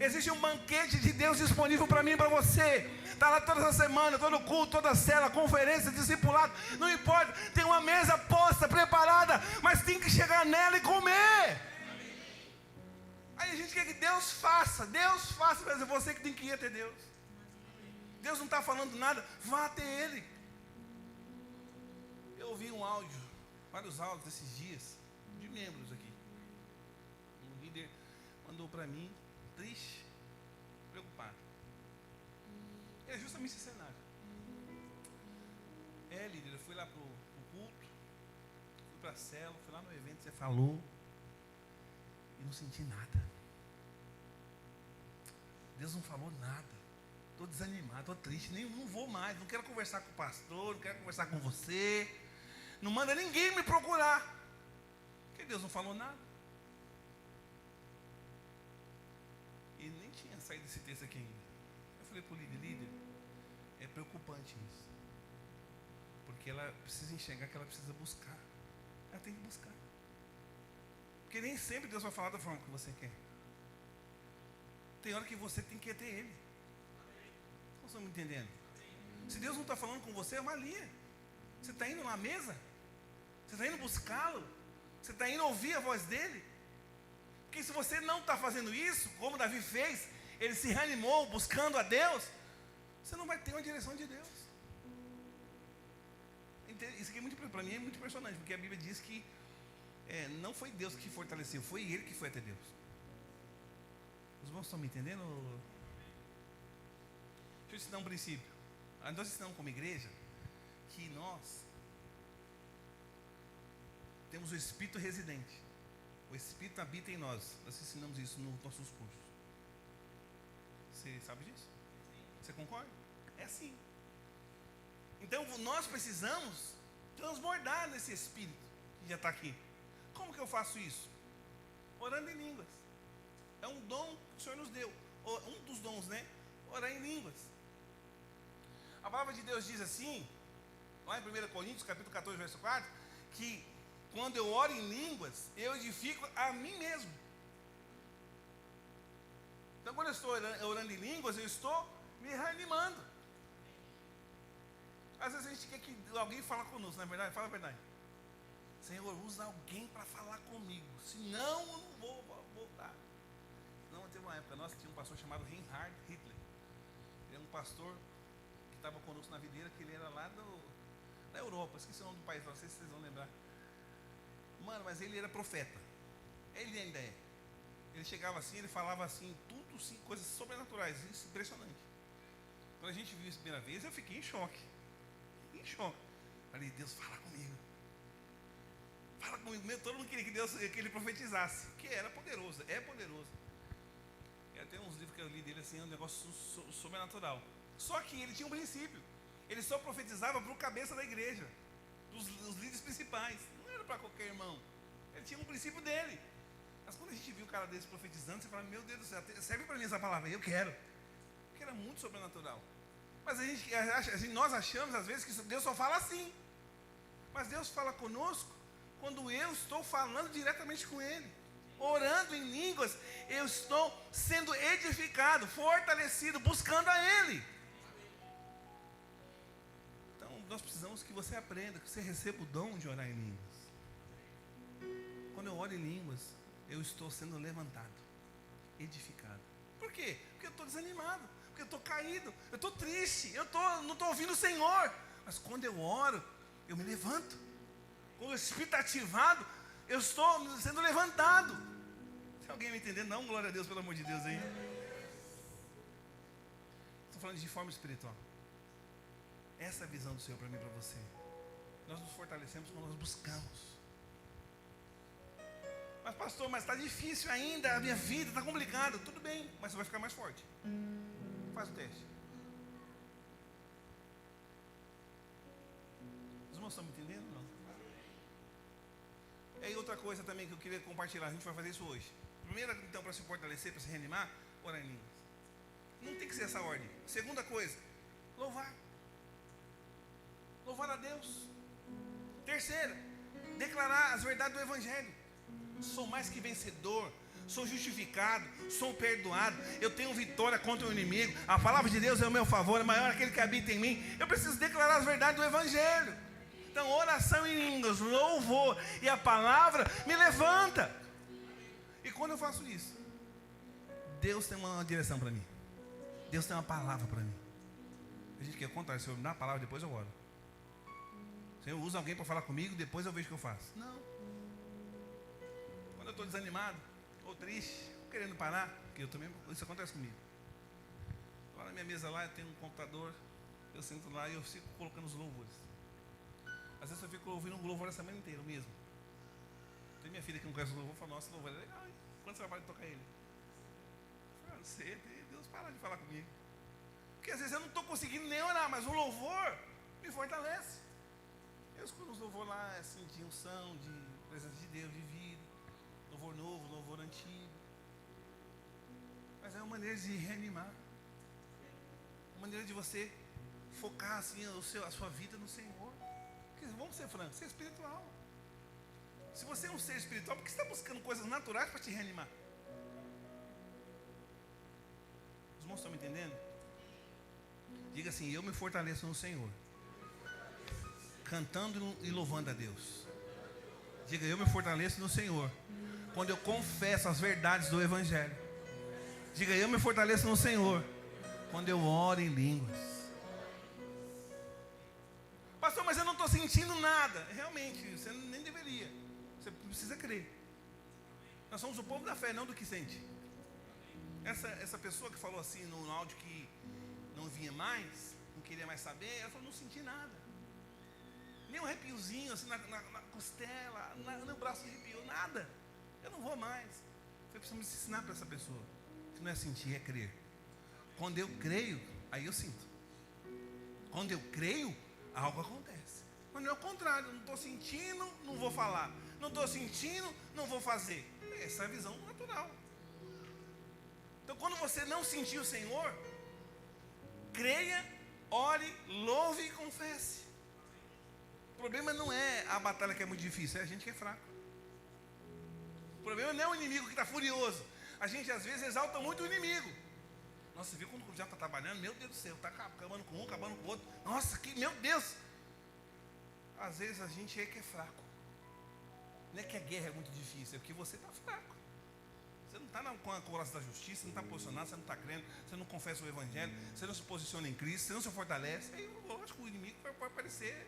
Existe um banquete de Deus disponível para mim e para você. Está lá toda a semana, todo culto, toda cela, conferência, discipulado, não importa, tem uma mesa posta, preparada, mas tem que chegar nela e comer. Aí a gente quer que Deus faça, mas é você que tem que ir até Deus. Deus não está falando nada, vá até Ele. Eu ouvi um áudio, vários áudios desses dias, de membros aqui. Um líder mandou para mim, triste, preocupado. É justamente esse cenário. Líder, eu fui lá para o culto, fui para a célula, fui lá no evento que você falou, e não senti nada. Deus não falou nada. Estou desanimado, estou triste, não vou mais, não quero conversar com o pastor, não quero conversar com você. Não manda ninguém me procurar. Porque Deus não falou nada. E nem tinha saído desse texto aqui ainda. Eu falei para o líder, é preocupante isso. Porque ela precisa enxergar que ela precisa buscar. Ela tem que buscar. Porque nem sempre Deus vai falar da forma que você quer. Tem hora que você tem que ir até Ele. Vocês estão me entendendo? Se Deus não está falando com você, avalia. Você está indo na mesa? Você está indo buscá-lo? Você está indo ouvir a voz dEle? Porque se você não está fazendo isso, como Davi fez, ele se reanimou buscando a Deus, você não vai ter uma direção de Deus. Isso aqui para mim é muito impressionante, porque a Bíblia diz que não foi Deus que fortaleceu, foi Ele que foi até Deus. Os irmãos estão me entendendo? Deixa eu ensinar um princípio. Nós ensinamos como igreja que nós temos o Espírito residente. O Espírito habita em nós. Nós ensinamos isso nos nossos cursos. Você sabe disso? Você concorda? É assim. Então nós precisamos transbordar nesse Espírito que já está aqui. Como que eu faço isso? Orando em línguas. É um dom que o Senhor nos deu. Um dos dons, né? Orar em línguas. A palavra de Deus diz assim, lá em 1 Coríntios, capítulo 14, verso 4, que quando eu oro em línguas, eu edifico a mim mesmo. Então quando eu estou orando em línguas, eu estou me reanimando. Às vezes a gente quer que alguém fale conosco, não é verdade? Fala a verdade. Senhor, usa alguém para falar comigo, senão eu não vou voltar. Não, teve uma época nossa, tinha um pastor chamado Reinhard Hitler. Ele é um pastor que estava conosco na videira, que ele era lá da Europa, esqueci o nome do país, não sei se vocês vão lembrar. Mano, mas ele era profeta. Ele ainda é. Ele chegava assim, ele falava assim, tudo assim, coisas sobrenaturais, isso impressionante. Quando a gente viu isso a primeira vez, eu fiquei em choque. Em choque. Falei, Deus, fala comigo. Fala comigo. Todo mundo queria que ele profetizasse, que era poderoso, é poderoso. E até uns livros que eu li dele assim, é um negócio sobrenatural. Só que ele tinha um princípio. Ele só profetizava para o cabeça da igreja, os líderes principais. Não era para qualquer irmão. Ele tinha um princípio dele. Mas quando a gente viu o cara desse profetizando, você fala, meu Deus do céu, serve para mim essa palavra, eu quero. Porque era muito sobrenatural. Mas nós achamos às vezes que Deus só fala assim. Mas Deus fala conosco quando eu estou falando diretamente com Ele. Orando em línguas, eu estou sendo edificado, fortalecido, buscando a Ele. Então nós precisamos que você aprenda, que você receba o dom de orar em línguas. Quando eu oro em línguas, eu estou sendo levantado, edificado. Por quê? Porque eu estou desanimado, porque eu estou caído, eu estou triste, não estou ouvindo o Senhor. Mas quando eu oro, eu me levanto. Quando o Espírito está ativado, eu estou sendo levantado. Tem alguém me entendendo? Não, glória a Deus, pelo amor de Deus aí. Estou falando de forma espiritual. Essa é a visão do Senhor para mim e para você. Nós nos fortalecemos quando nós buscamos. Mas pastor, mas está difícil ainda, a minha vida está complicada. Tudo bem, mas você vai ficar mais forte. Faz o teste. Os irmãos estão me entendendo? Não? E outra coisa também que eu queria compartilhar, a gente vai fazer isso hoje. Primeira, então, para se fortalecer, para se reanimar, orar em línguas. Não tem que ser essa ordem. Segunda coisa, louvar. Louvar a Deus. Terceira, declarar as verdades do Evangelho. Sou mais que vencedor, sou justificado, sou perdoado, eu tenho vitória contra o inimigo, a palavra de Deus é o meu favor, é maior aquele que habita em mim. Eu preciso declarar as verdades do Evangelho. Então, oração em línguas, louvor e a palavra me levanta. E quando eu faço isso, Deus tem uma direção para mim, Deus tem uma palavra para mim. A gente quer contar, se eu me dá a palavra, depois eu oro. Se eu uso alguém para falar comigo, depois eu vejo o que eu faço. Não. Quando eu estou desanimado, ou triste, ou querendo parar, porque eu também, isso acontece comigo. Lá na minha mesa lá, eu tenho um computador, eu sento lá e eu fico colocando os louvores. Às vezes eu fico ouvindo um louvor a semana inteira, mesmo. Tem minha filha que não conhece o louvor, fala, nossa, o louvor é legal, hein? Quando você vai tocar ele? Eu falo, não sei, Deus para de falar comigo. Porque às vezes eu não estou conseguindo nem orar, mas o louvor me fortalece. Eu escuto os louvor lá, assim, de unção, de presença de Deus, de vida. Louvor novo, louvor antigo. Mas é uma maneira de reanimar. Uma maneira de você focar assim a sua vida no Senhor. Porque, vamos ser francos, você é espiritual. Se você é um ser espiritual, por que você está buscando coisas naturais para te reanimar? Os irmãos estão me entendendo? Diga assim, eu me fortaleço no Senhor, cantando e louvando a Deus. Diga, eu me fortaleço no Senhor quando eu confesso as verdades do Evangelho. Diga, eu me fortaleço no Senhor quando eu oro em línguas. Pastor, mas eu não estou sentindo nada. Realmente, você nem deveria. Você precisa crer. Nós somos o povo da fé, não do que sente. Essa pessoa que falou assim no áudio que não vinha mais, não queria mais saber, ela falou, não senti nada. Nem um arrepiozinho assim na costela, no braço arrepiou, nada. Eu não vou mais. Você precisa ensinar para essa pessoa que não é sentir, é crer. Quando eu creio, aí eu sinto. Quando eu creio, algo acontece. Quando é o contrário, eu não estou sentindo, não vou falar. Não estou sentindo, não vou fazer. Essa é a visão natural. Então, quando você não sentir o Senhor, creia, ore, louve e confesse. O problema não é a batalha que é muito difícil, é a gente que é fraco. O problema não é o inimigo que está furioso. A gente às vezes exalta muito o inimigo. Nossa, você viu quando já está trabalhando? Meu Deus do céu, está acabando com um, acabando com o outro. Nossa, meu Deus. Às vezes a gente é que é fraco. Não é que a guerra é muito difícil, é porque você está fraco. Você não está com a couraça da justiça, você não está posicionado, você não está crendo, você não confessa o Evangelho, você não se posiciona em Cristo, você não se fortalece. Aí, lógico, o inimigo vai aparecer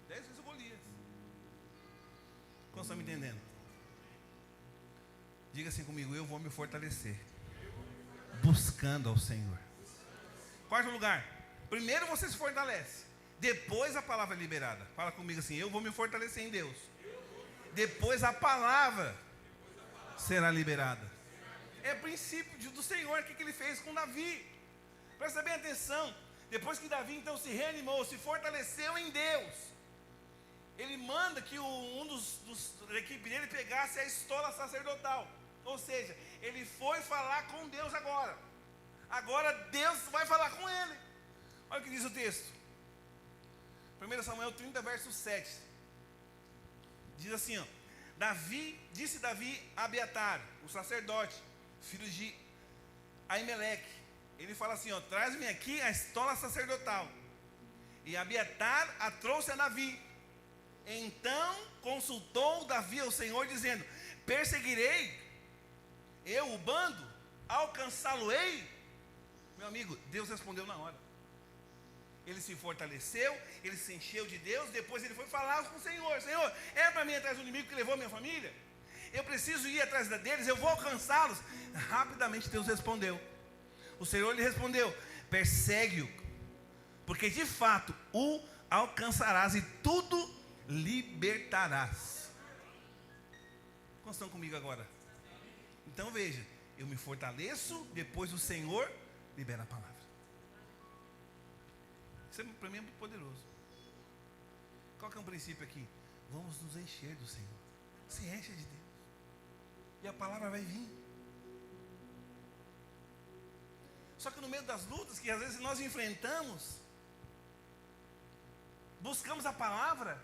10 vezes o Golias. Como estão me entendendo? Diga assim comigo, eu vou me fortalecer buscando ao Senhor. Quarto lugar, primeiro você se fortalece, depois a palavra é liberada. Fala comigo assim, eu vou me fortalecer em Deus, depois a palavra será liberada. É o princípio do Senhor, o que ele fez com Davi. Presta bem atenção. Depois que Davi então se reanimou, se fortaleceu em Deus, ele manda que um da equipe dele pegasse a estola sacerdotal. Ou seja, ele foi falar com Deus agora. Agora Deus vai falar com ele. Olha o que diz o texto. 1 Samuel 30, verso 7. Diz assim, ó. Disse Davi a Abiatar, o sacerdote, filho de Aimeleque. Ele fala assim, ó, traz-me aqui a estola sacerdotal. E Abiatar a trouxe a Davi. Então consultou Davi ao Senhor, dizendo, perseguirei eu o bando? Alcançá-lo-ei? Meu amigo, Deus respondeu na hora. Ele se fortaleceu, ele se encheu de Deus, depois ele foi falar com o Senhor. Senhor, é para mim ir atrás do inimigo que levou minha família? Eu preciso ir atrás deles, eu vou alcançá-los. Rapidamente Deus respondeu. O Senhor lhe respondeu, persegue-o, porque de fato o alcançarás e tudo libertarás. Quantos estão comigo agora? Então veja, eu me fortaleço, depois o Senhor libera a palavra. Isso para mim é muito poderoso. Qual que é um princípio aqui? Vamos nos encher do Senhor. Se encha de Deus. E a palavra vai vir. Só que no meio das lutas que às vezes nós enfrentamos, buscamos a palavra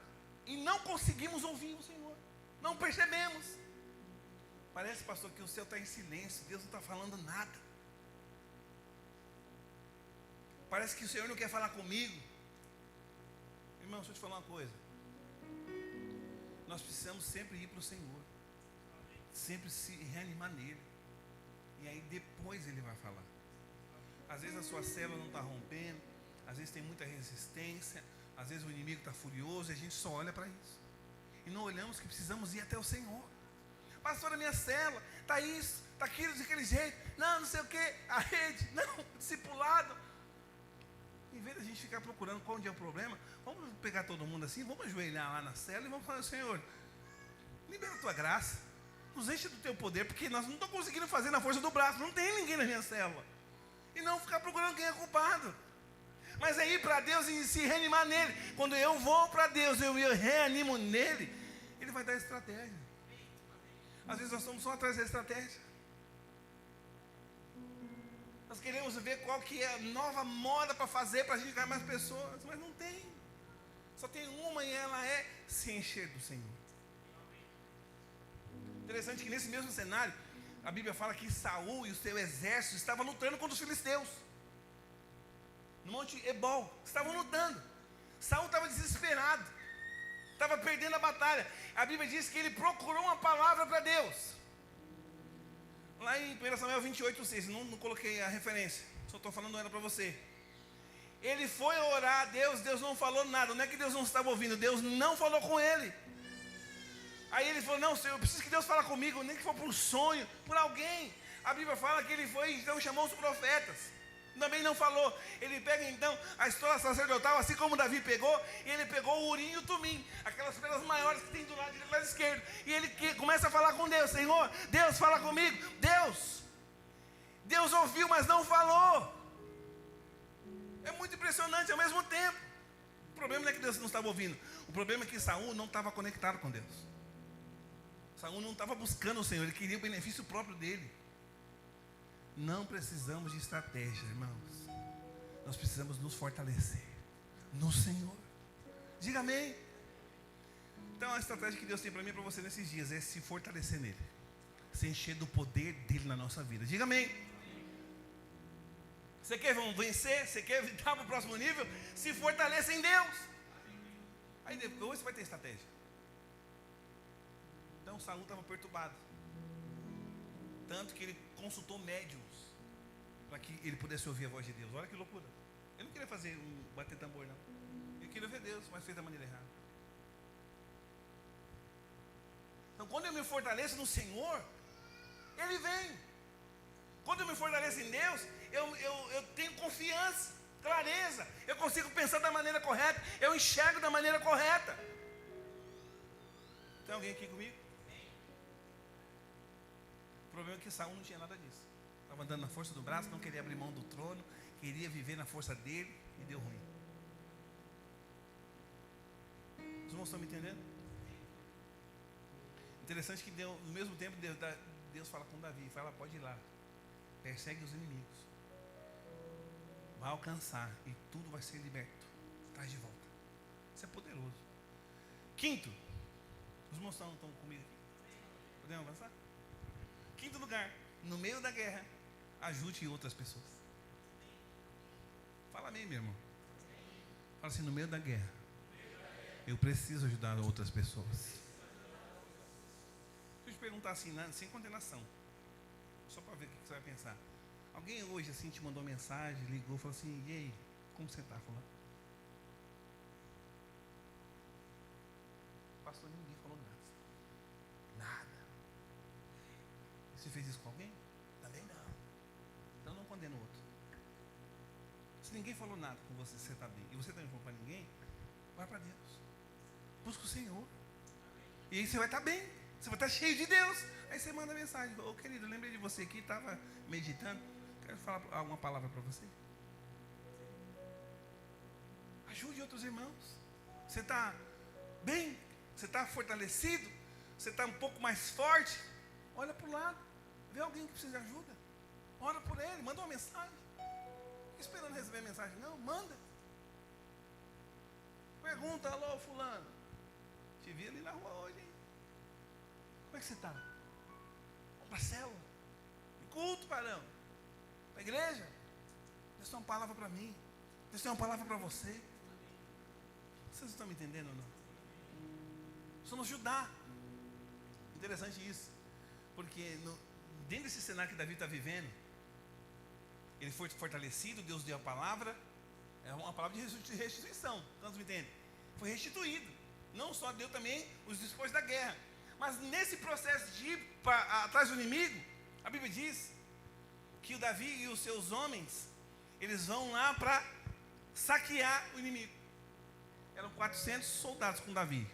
e não conseguimos ouvir o Senhor. Não percebemos. Parece, pastor, que o céu está em silêncio. Deus não está falando nada. Parece que o Senhor não quer falar comigo. Irmão, deixa eu te falar uma coisa. Nós precisamos sempre ir para o Senhor. Sempre se reanimar nele. E aí depois ele vai falar. Às vezes a sua célula não está rompendo. Às vezes tem muita resistência. Às vezes o inimigo está furioso. E a gente só olha para isso. E não olhamos que precisamos ir até o Senhor. Pastor, a minha célula está isso, está aquilo, daquele jeito. Não sei o que. A rede, não, discipulado. Em vez de a gente ficar procurando qual é o problema, vamos pegar todo mundo assim, vamos ajoelhar lá na cela e vamos falar, Senhor, libera a tua graça, nos enche do teu poder, porque nós não estamos conseguindo fazer na força do braço, não tem ninguém na minha célula. E não ficar procurando quem é culpado. Mas é ir para Deus e se reanimar nele. Quando eu vou para Deus, eu me reanimo nele, ele vai dar estratégia. Às vezes nós estamos só atrás da estratégia. Nós queremos ver qual que é a nova moda para fazer, para a gente ganhar mais pessoas, mas não tem. Só tem uma e ela é se encher do Senhor. Interessante que nesse mesmo cenário, a Bíblia fala que Saul e o seu exército estavam lutando contra os filisteus. No Monte Ebal, estavam lutando. Saul estava desesperado, estava perdendo a batalha. A Bíblia diz que ele procurou uma palavra para Deus. Lá em 1 Samuel 28:6, não coloquei a referência, só estou falando ela para você. Ele foi orar a Deus, Deus não falou nada. Não é que Deus não estava ouvindo, Deus não falou com ele. Aí ele falou, não, Senhor, eu preciso que Deus fale comigo, nem que for por um sonho, por alguém. A Bíblia fala que ele foi, então chamou os profetas. Também não falou. Ele pega então a estola sacerdotal, assim como Davi pegou, e ele pegou o urim e o tumim, aquelas pedras maiores que tem do lado direito e do lado esquerdo, e ele começa a falar com Deus, Senhor, Deus fala comigo, Deus ouviu, mas não falou. É muito impressionante ao mesmo tempo. O problema não é que Deus não estava ouvindo, o problema é que Saul não estava conectado com Deus. Saul não estava buscando o Senhor, ele queria o benefício próprio dele. Não precisamos de estratégia, irmãos. Nós precisamos nos fortalecer no Senhor. Diga amém. Então a estratégia que Deus tem para mim e para você nesses dias é se fortalecer nele, se encher do poder dele na nossa vida. Diga amém. Você quer vencer? Você quer evitar para o próximo nível? Se fortaleça em Deus. Aí depois você vai ter estratégia. Então Saul estava perturbado, tanto que ele consultou médiums para que ele pudesse ouvir a voz de Deus. Olha que loucura. Ele não queria fazer bater tambor, não. Ele queria ver Deus, mas fez da maneira errada. Então quando eu me fortaleço no Senhor, Ele vem. Quando eu me fortaleço em Deus, eu tenho confiança, clareza. Eu consigo pensar da maneira correta. Eu enxergo da maneira correta. Tem alguém aqui comigo? O problema é que Saul não tinha nada disso. Estava andando na força do braço, não queria abrir mão do trono, queria viver na força dele e deu ruim. Os irmãos estão me entendendo? Interessante que no mesmo tempo Deus fala com Davi, fala, pode ir lá, persegue os inimigos, vai alcançar e tudo vai ser liberto, traz de volta. Isso é poderoso. Quinto, os irmãos estão comigo aqui? Podemos avançar? Quinto lugar, no meio da guerra, ajude outras pessoas. Fala amém, meu irmão. Fala assim, no meio da guerra, eu preciso ajudar outras pessoas. Deixa eu te perguntar assim, sem condenação, só para ver o que você vai pensar. Alguém hoje assim te mandou mensagem, ligou, falou assim, e aí, como você está, fulano? Pastor, ninguém falou nada. Você fez isso com alguém? Também não. Então não condena o outro. Se ninguém falou nada com você, você está bem, e você também não falou para ninguém, vai para Deus. Busca o Senhor. E aí você vai estar bem. Você vai estar cheio de Deus. Aí você manda mensagem. Ô querido, lembrei de você aqui, estava meditando. Quero falar alguma palavra para você. Ajude outros irmãos. Você está bem? Você está fortalecido? Você está um pouco mais forte? Olha para o lado. Vê alguém que precisa de ajuda. Ora por ele, manda uma mensagem. Fica esperando receber a mensagem. Não, manda. Pergunta, alô fulano. Te vi ali na rua hoje, hein? Como é que você está? Vamos para a célula. Culto, varão. Para a igreja. Deus tem uma palavra para mim. Deus tem uma palavra para você. Vocês estão me entendendo ou não? Somos Judá. Interessante isso. Porque dentro desse cenário que Davi está vivendo, ele foi fortalecido, Deus deu a palavra. É uma palavra de restituição. Todos me entendem? Foi restituído. Não só deu também os depois da guerra. Mas nesse processo de ir atrás do inimigo, a Bíblia diz que o Davi e os seus homens, eles vão lá para saquear o inimigo. Eram 400 soldados com Davi.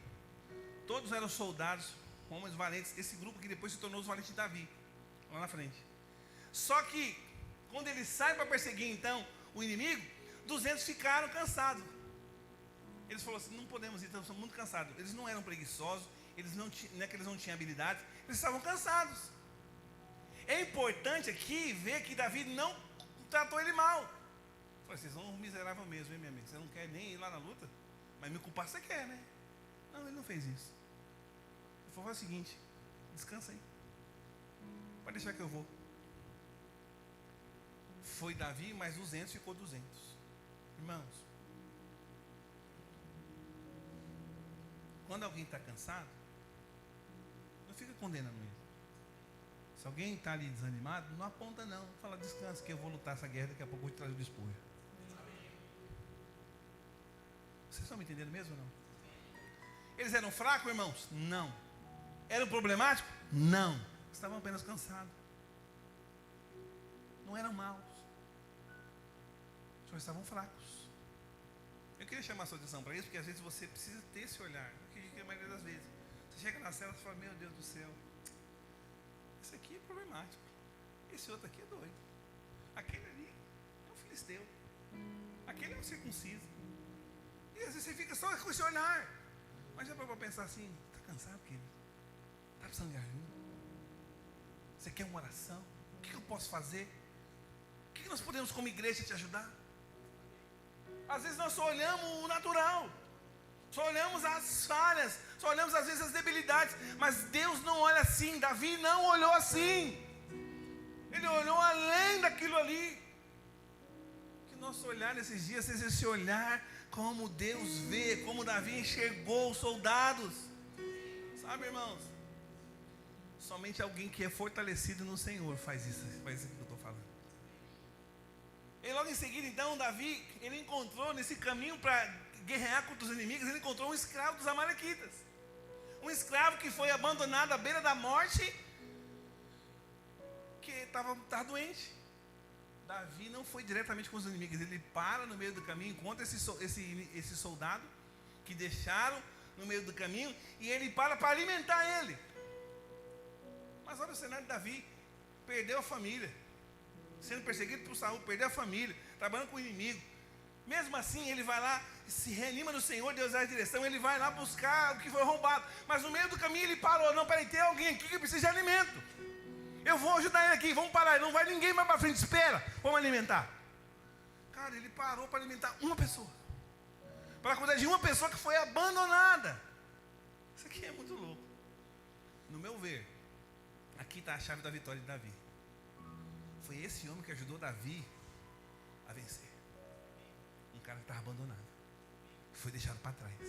Todos eram soldados, homens valentes. Esse grupo que depois se tornou os valentes de Davi, lá na frente. Só que, quando eles saem para perseguir então o inimigo, 200 ficaram cansados. Eles falaram assim, não podemos ir, estamos muito cansados. Eles não eram preguiçosos, não é que eles não tinham habilidades, eles estavam cansados. É importante aqui ver que Davi não tratou ele mal. Falei, vocês são um miserável mesmo, hein, meu amigo? Você não quer nem ir lá na luta? Mas me culpar você quer, né? Não, ele não fez isso. Ele falou o seguinte, descansa aí. Pode deixar que eu vou. Foi Davi, mais 200, ficou 200. Irmãos, quando alguém está cansado, não fica condenando ele. Se alguém está ali desanimado, não aponta não. Fala, descansa que eu vou lutar essa guerra, daqui a pouco eu vou te trazer o despojo. Vocês estão me entendendo mesmo ou não? Eles eram fracos, irmãos? Não. Eram problemáticos? Não. Estavam apenas cansados. Não eram maus. Só estavam fracos. Eu queria chamar a sua atenção para isso, porque às vezes você precisa ter esse olhar. Que a maioria das vezes. Você chega na cela e fala, meu Deus do céu, esse aqui é problemático. Esse outro aqui é doido. Aquele ali é um filisteu. Aquele é um circunciso. E às vezes você fica só com esse olhar. Mas já para pensar assim, está cansado, querido? Está precisando de ajuda? Você quer uma oração? O que eu posso fazer? O que nós podemos como igreja te ajudar? Às vezes nós só olhamos o natural. Só olhamos as falhas. Só olhamos às vezes as debilidades. Mas Deus não olha assim. Davi não olhou assim. Ele olhou além daquilo ali. Que nosso olhar nesses dias seja esse olhar como Deus vê, como Davi enxergou os soldados. Sabe, irmãos? Somente alguém que é fortalecido no Senhor faz isso que eu estou falando. E logo em seguida, então, Davi, ele encontrou nesse caminho para guerrear contra os inimigos, ele encontrou um escravo dos amalequitas. Um escravo que foi abandonado à beira da morte, que estava doente. Davi não foi diretamente com os inimigos, ele para no meio do caminho, encontra esse soldado que deixaram no meio do caminho, e ele para alimentar ele. Mas olha o cenário de Davi, perdeu a família, sendo perseguido por Saul, perdeu a família, trabalhando com o inimigo. Mesmo assim, ele vai lá, se reanima no Senhor, Deus dá a direção, ele vai lá buscar o que foi roubado. Mas no meio do caminho ele parou, não, peraí, tem alguém aqui que precisa de alimento. Eu vou ajudar ele aqui, vamos parar. Não vai ninguém mais para frente, espera, vamos alimentar. Cara, ele parou para alimentar uma pessoa. Para cuidar de uma pessoa que foi abandonada. Isso aqui é muito louco. No meu ver, aqui está a chave da vitória de Davi. Foi esse homem que ajudou Davi a vencer. Um cara que estava abandonado. Foi deixado para trás.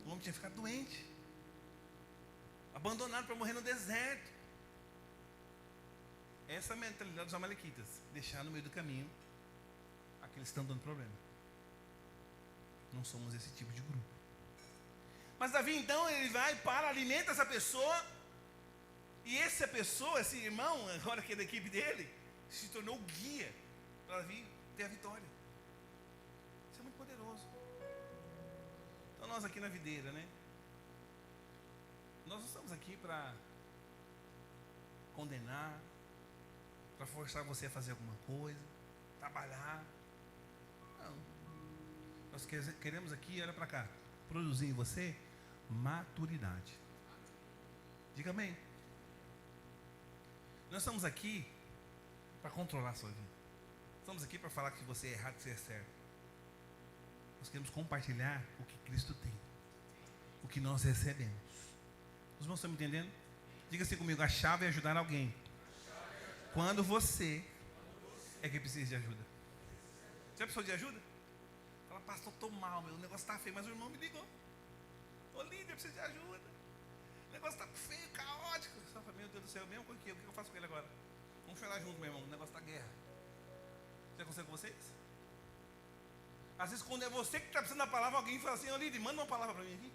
O homem tinha ficado doente. Abandonado para morrer no deserto. Essa é a mentalidade dos amalequitas. Deixar no meio do caminho aqueles que estão dando problema. Não somos esse tipo de grupo. Mas Davi então, ele vai para, alimenta essa pessoa. E essa pessoa, esse irmão, agora que é da equipe dele, se tornou o guia para Davi ter a vitória. Isso é muito poderoso. Então nós aqui na videira, né? Nós não estamos aqui para condenar, para forçar você a fazer alguma coisa, trabalhar. Não. Nós queremos aqui, olha para cá, produzir em você maturidade. Diga amém. Nós estamos aqui para controlar a sua vida. Estamos aqui para falar que você é errado e que você é certo. Nós queremos compartilhar o que Cristo tem, o que nós recebemos. Os irmãos estão me entendendo? Diga assim comigo, a chave é ajudar alguém. Quando você é que precisa de ajuda. Já precisou de ajuda? Fala, pastor, estou mal, meu, o negócio está feio, mas o irmão me ligou. Ô líder, eu preciso de ajuda. O negócio está feio, caótico. Você fala, meu Deus do céu, mesmo com o que eu faço com ele agora? Vamos chorar junto, meu irmão, o negócio está guerra. Já aconteceu com vocês? Às vezes quando é você que está precisando da palavra, alguém fala assim, ô líder, manda uma palavra para mim aqui.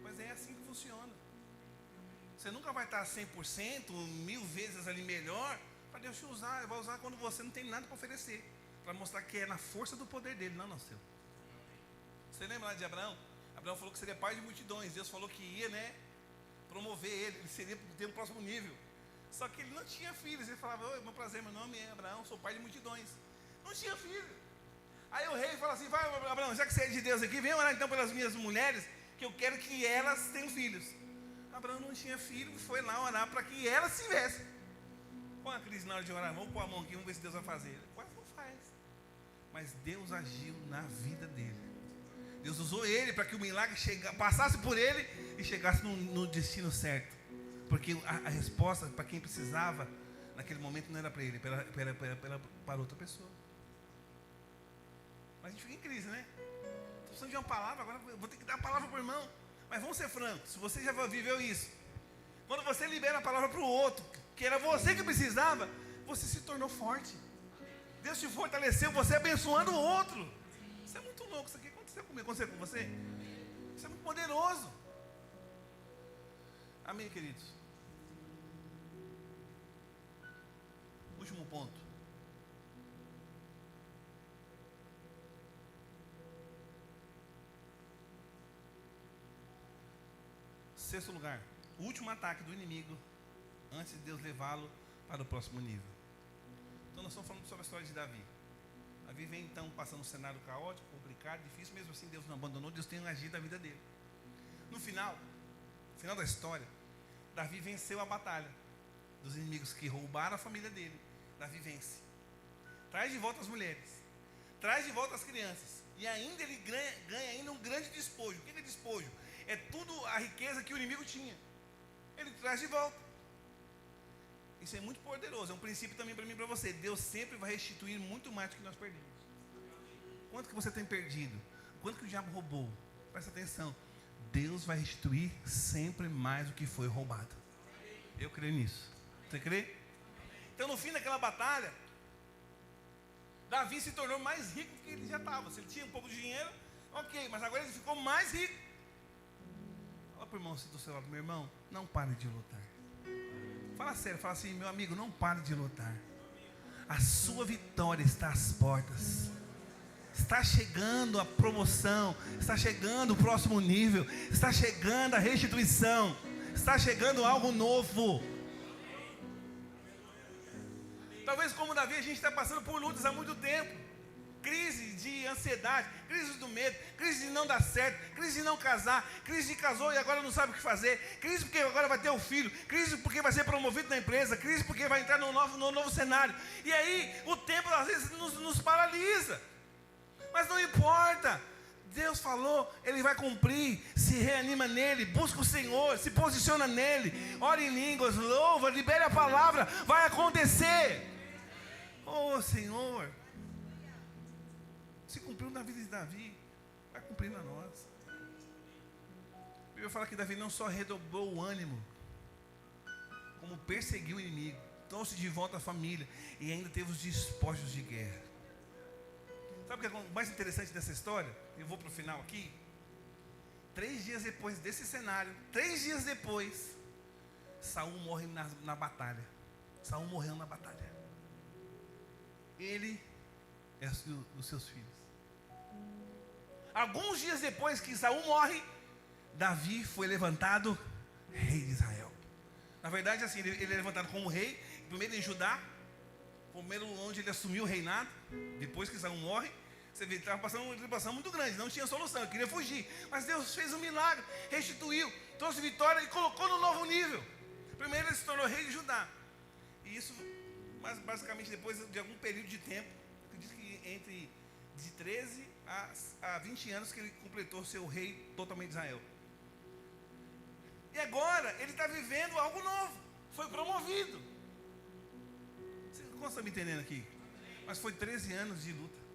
Mas é assim que funciona. Você nunca vai estar 100%, 1000 vezes ali melhor, para Deus te usar. Ele vai usar quando você não tem nada para oferecer, para mostrar que é na força do poder dele, não no seu. Você lembra lá de Abraão? Abraão falou que seria pai de multidões. Deus falou que ia, né, promover ele seria ter um próximo nível. Só que ele não tinha filhos. Ele falava, oi, meu prazer, meu nome é Abraão, sou pai de multidões. Não tinha filho. Aí o rei fala assim, vai Abraão, já que você é de Deus aqui, vem orar então pelas minhas mulheres, que eu quero que elas tenham filhos. Abraão não tinha filho, foi lá orar para que elas tivessem. Põe a crise na hora de orar, vamos pôr a mão aqui, vamos ver se Deus vai fazer. Ele quase não faz. Mas Deus agiu na vida dele. Deus usou ele para que o milagre passasse por ele e chegasse no destino certo. Porque a resposta para quem precisava, naquele momento não era para ele, para outra pessoa. Mas a gente fica em crise, né? Estou precisando de uma palavra, agora eu vou ter que dar a palavra para o irmão. Mas vamos ser francos, se você já viveu isso, quando você libera a palavra para o outro, que era você que precisava, você se tornou forte. Deus te fortaleceu, você abençoando o outro. Isso é muito louco, isso aqui aconteceu comigo, aconteceu com você? Isso é muito poderoso. Amém, queridos? Último ponto. Sexto lugar, o último ataque do inimigo antes de Deus levá-lo para o próximo nível. Então nós estamos falando sobre a história de Davi. Davi vem então passando um cenário caótico, complicado, difícil, mesmo assim Deus não abandonou, Deus tem agido na vida dele. No final da história, Davi venceu a batalha dos inimigos que roubaram a família dele. Davi vence, traz de volta as mulheres, traz de volta as crianças, e ainda ele ganha ainda um grande despojo. O que é despojo? É tudo a riqueza que o inimigo tinha. Ele traz de volta. Isso é muito poderoso. É um princípio também para mim e para você. Deus sempre vai restituir muito mais do que nós perdemos. Quanto que você tem perdido? Quanto que o diabo roubou? Presta atenção. Deus vai restituir sempre mais do que foi roubado. Eu creio nisso. Você crê? Então no fim daquela batalha, Davi se tornou mais rico do que ele já estava. Se ele tinha um pouco de dinheiro, ok, mas agora ele ficou mais rico. Fala para o irmão assim do seu lado, meu irmão, não pare de lutar. Fala sério, fala assim, meu amigo, não pare de lutar. A sua vitória está às portas. Está chegando a promoção, está chegando o próximo nível, está chegando a restituição, está chegando algo novo. Talvez como Davi a gente está passando por lutas há muito tempo. crise de ansiedade, crise do medo, crise de não dar certo, crise de não casar, crise de casou e agora não sabe o que fazer, crise porque agora vai ter o filho, crise porque vai ser promovido na empresa, crise porque vai entrar no novo cenário. E aí o tempo às vezes nos paralisa. Mas não importa. Deus falou, Ele vai cumprir. Se reanima nele, busca o Senhor, se posiciona nele, ora em línguas, louva, libere a palavra, vai acontecer. Oh Senhor, se cumpriu na vida de Davi, vai cumprir na nossa. A Bíblia fala que Davi não só redobrou o ânimo, como perseguiu o inimigo, trouxe de volta a família e ainda teve os despojos de guerra. Sabe o que é o mais interessante dessa história? Eu vou para o final aqui. 3 dias depois desse cenário, 3 dias depois, Saul morre na batalha. Saul morreu na batalha. Ele e os seus filhos. Alguns dias depois que Saul morre, Davi foi levantado rei de Israel. Na verdade, assim, ele é levantado como rei, primeiro em Judá, primeiro onde ele assumiu o reinado, depois que Saul morre. Você vê, estava passando uma tribulação muito grande, não tinha solução, ele queria fugir. Mas Deus fez um milagre, restituiu, trouxe vitória e colocou no novo nível. Primeiro ele se tornou rei de Judá. E isso, mas basicamente depois de algum período de tempo, acredito que entre de 13 a 20 anos que ele completou seu rei totalmente de Israel. E agora ele está vivendo algo novo, foi promovido. Vocês estão me entendendo aqui? Mas foi 13 anos de luta.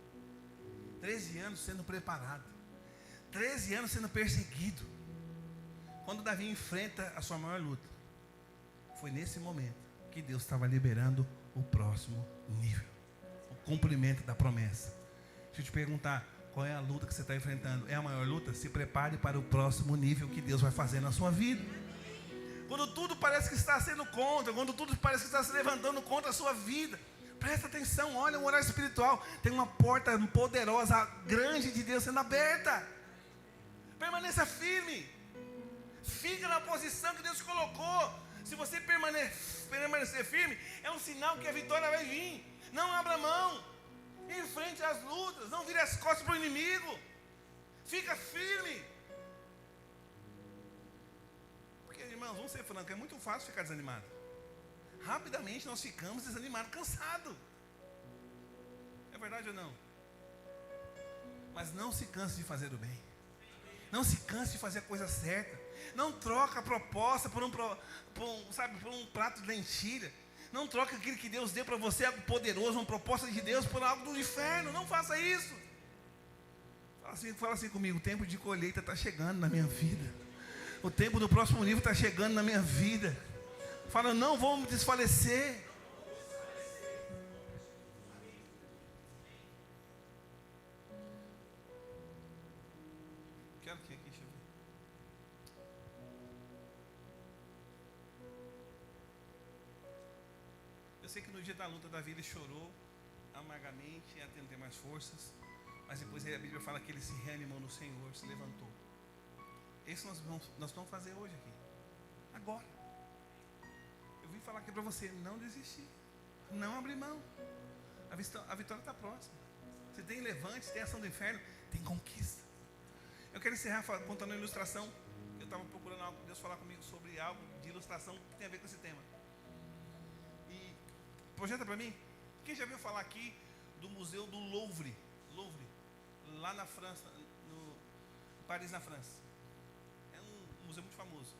13 anos sendo preparado, 13 anos sendo perseguido. Quando Davi enfrenta a sua maior luta, foi nesse momento que Deus estava liberando o próximo nível, o cumprimento da promessa. Deixa eu te perguntar, qual é a luta que você está enfrentando? É a maior luta? Se prepare para o próximo nível que Deus vai fazer na sua vida. Quando tudo parece que está sendo contra, quando tudo parece que está se levantando contra a sua vida, presta atenção, olha o horário espiritual. Tem uma porta poderosa, grande de Deus sendo aberta. Permaneça firme. Fica na posição que Deus colocou. Se você permanecer firme, é um sinal que a vitória vai vir. Não abra mão. Enfrente as lutas. Não vire as costas para o inimigo. Fica firme. Porque, irmãos, vamos ser francos, é muito fácil ficar desanimado. Rapidamente nós ficamos desanimados, cansados. É verdade ou não? Mas não se canse de fazer o bem. Não se canse de fazer a coisa certa. Não troca a proposta por um prato de lentilha. Não troca aquilo que Deus deu para você, algo poderoso, uma proposta de Deus, por algo do inferno. Não faça isso. Fala assim comigo, o tempo de colheita está chegando na minha vida. O tempo do próximo nível está chegando na minha vida. Fala, não vou me desfalecer. Quero que aqui, deixa eu ver. Eu sei que no dia da luta Davi ele chorou amargamente, até não ter mais forças. Mas depois a Bíblia fala que ele se reanimou no Senhor, se levantou. Isso nós vamos fazer hoje aqui. Agora. Eu vim falar aqui para você, não desistir, não abrir mão. A vitória está próxima. Se tem levante, se tem ação do inferno, tem conquista. Eu quero encerrar contando uma ilustração. Eu estava procurando algo, Deus falar comigo sobre algo de ilustração que tem a ver com esse tema. E projeta para mim. Quem já viu falar aqui do Museu do Louvre, lá na França, no Paris, na França? É um museu muito famoso.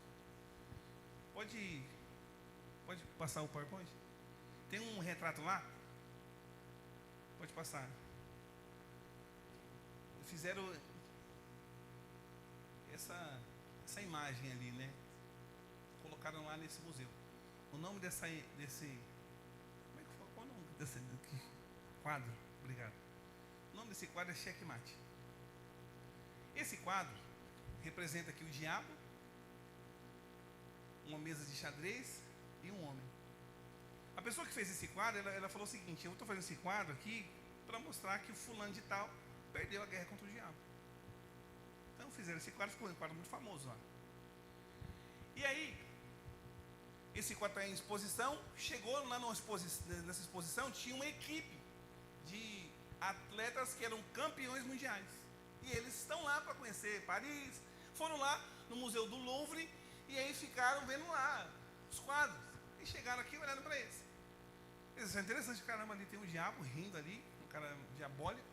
Pode passar o PowerPoint? Tem um retrato lá? Pode passar. Fizeram essa imagem ali, né? Colocaram lá nesse museu. O nome desse como é que foi? Qual o nome desse quadro? Obrigado. O nome desse quadro é Checkmate. Esse quadro representa aqui o diabo, uma mesa de xadrez e um homem. A pessoa que fez esse quadro, ela falou o seguinte: eu estou fazendo esse quadro aqui para mostrar que o fulano de tal perdeu a guerra contra o diabo. Então fizeram esse quadro, ficou um quadro muito famoso lá. E aí, esse quadro está em exposição. Chegou lá nessa exposição, tinha uma equipe de atletas que eram campeões mundiais. E eles estão lá para conhecer Paris. Foram lá no Museu do Louvre e aí ficaram vendo lá os quadros. E chegaram aqui olhando para eles. Isso é interessante, caramba, ali tem um diabo rindo ali, um cara diabólico.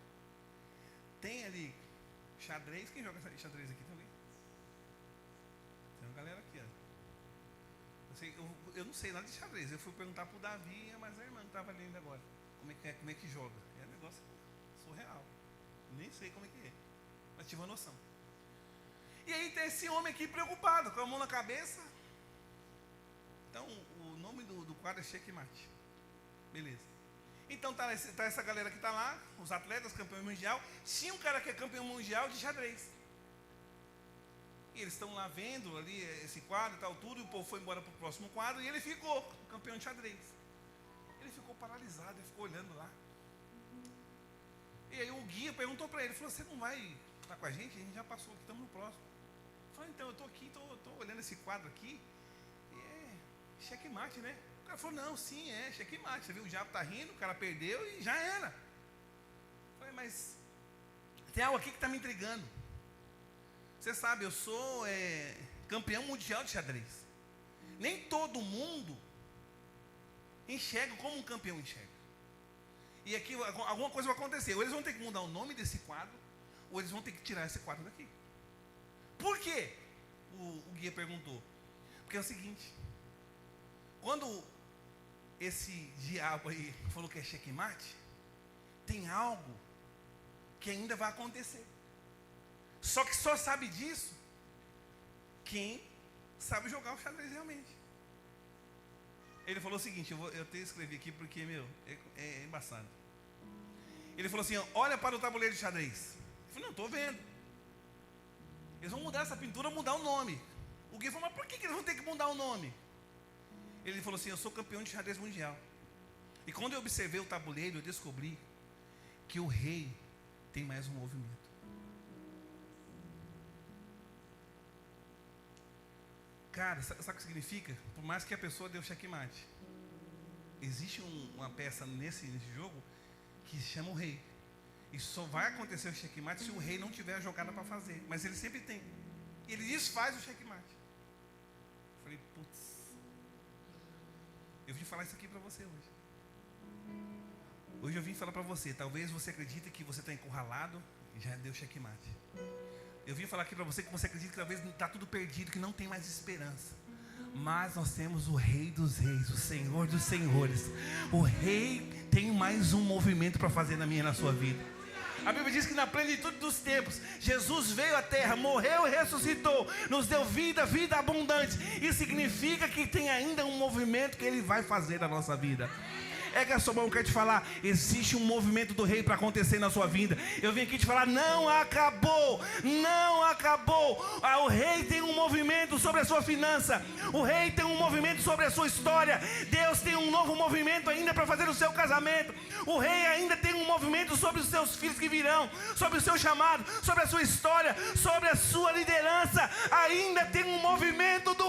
Tem ali xadrez. Quem joga xadrez aqui também? Tem uma galera aqui, ó. Eu não sei nada de xadrez. Eu fui perguntar pro Davi, mas a irmã que estava lendo agora. Como é que joga? É um negócio surreal. Nem sei como é que é. Mas tive uma noção. E aí tem esse homem aqui preocupado, com a mão na cabeça. Então, o nome do quadro é Checkmate. Beleza. Então tá essa galera que está lá, os atletas, campeão mundial. Tinha um cara que é campeão mundial de xadrez. E eles estão lá vendo ali esse quadro e tal, tudo, e o povo foi embora para o próximo quadro, e ele ficou campeão de xadrez. Ele ficou paralisado, ele ficou olhando lá. E aí o guia perguntou para ele, falou, você não vai estar com a gente? A gente já passou aqui, estamos no próximo. Ele falou, então, eu estou aqui, estou olhando esse quadro aqui, e é checkmate, né? O cara falou, não, sim, é checkmate. Você viu, o diabo está rindo, o cara perdeu e já era. Eu falei, mas tem algo aqui que está me intrigando. Você sabe, eu sou campeão mundial de xadrez. Nem todo mundo enxerga como um campeão enxerga. E aqui alguma coisa vai acontecer. Ou eles vão ter que mudar o nome desse quadro, ou eles vão ter que tirar esse quadro daqui. Por quê? O guia perguntou. Porque é o seguinte. Quando esse diabo aí falou que é checkmate, tem algo que ainda vai acontecer. Só que só sabe disso quem sabe jogar o xadrez realmente. Ele falou o seguinte, eu até escrevi aqui porque, é embaçado. Ele falou assim, olha para o tabuleiro de xadrez. Eu falei, não, estou vendo. Eles vão mudar essa pintura, mudar o nome. O guia falou, mas por que eles vão ter que mudar o nome? Ele falou assim, eu sou campeão de xadrez mundial. E quando eu observei o tabuleiro, eu descobri que o rei tem mais um movimento. Cara, sabe o que significa? Por mais que a pessoa deu checkmate, existe uma peça nesse jogo que se chama o rei. E só vai acontecer o checkmate se o rei não tiver a jogada para fazer. Mas ele sempre tem. Ele desfaz o checkmate. Eu falei, putz, eu vim falar isso aqui para você hoje. Hoje eu vim falar para você, talvez você acredite que você está encurralado e já deu checkmate. Eu vim falar aqui para você que você acredita que talvez está tudo perdido, que não tem mais esperança. Mas nós temos o Rei dos Reis, o Senhor dos Senhores. O Rei tem mais um movimento para fazer na minha e na sua vida. A Bíblia diz que na plenitude dos tempos, Jesus veio à terra, morreu e ressuscitou, nos deu vida, vida abundante. Isso significa que tem ainda um movimento que Ele vai fazer na nossa vida. É que a sua mão quer te falar, existe um movimento do rei para acontecer na sua vida. Eu vim aqui te falar, não acabou, não acabou. O rei tem um movimento sobre a sua finança, o rei tem um movimento sobre a sua história. Deus tem um novo movimento ainda para fazer o seu casamento. O rei ainda tem um movimento sobre os seus filhos que virão, sobre o seu chamado, sobre a sua história, sobre a sua liderança. Ainda tem um movimento do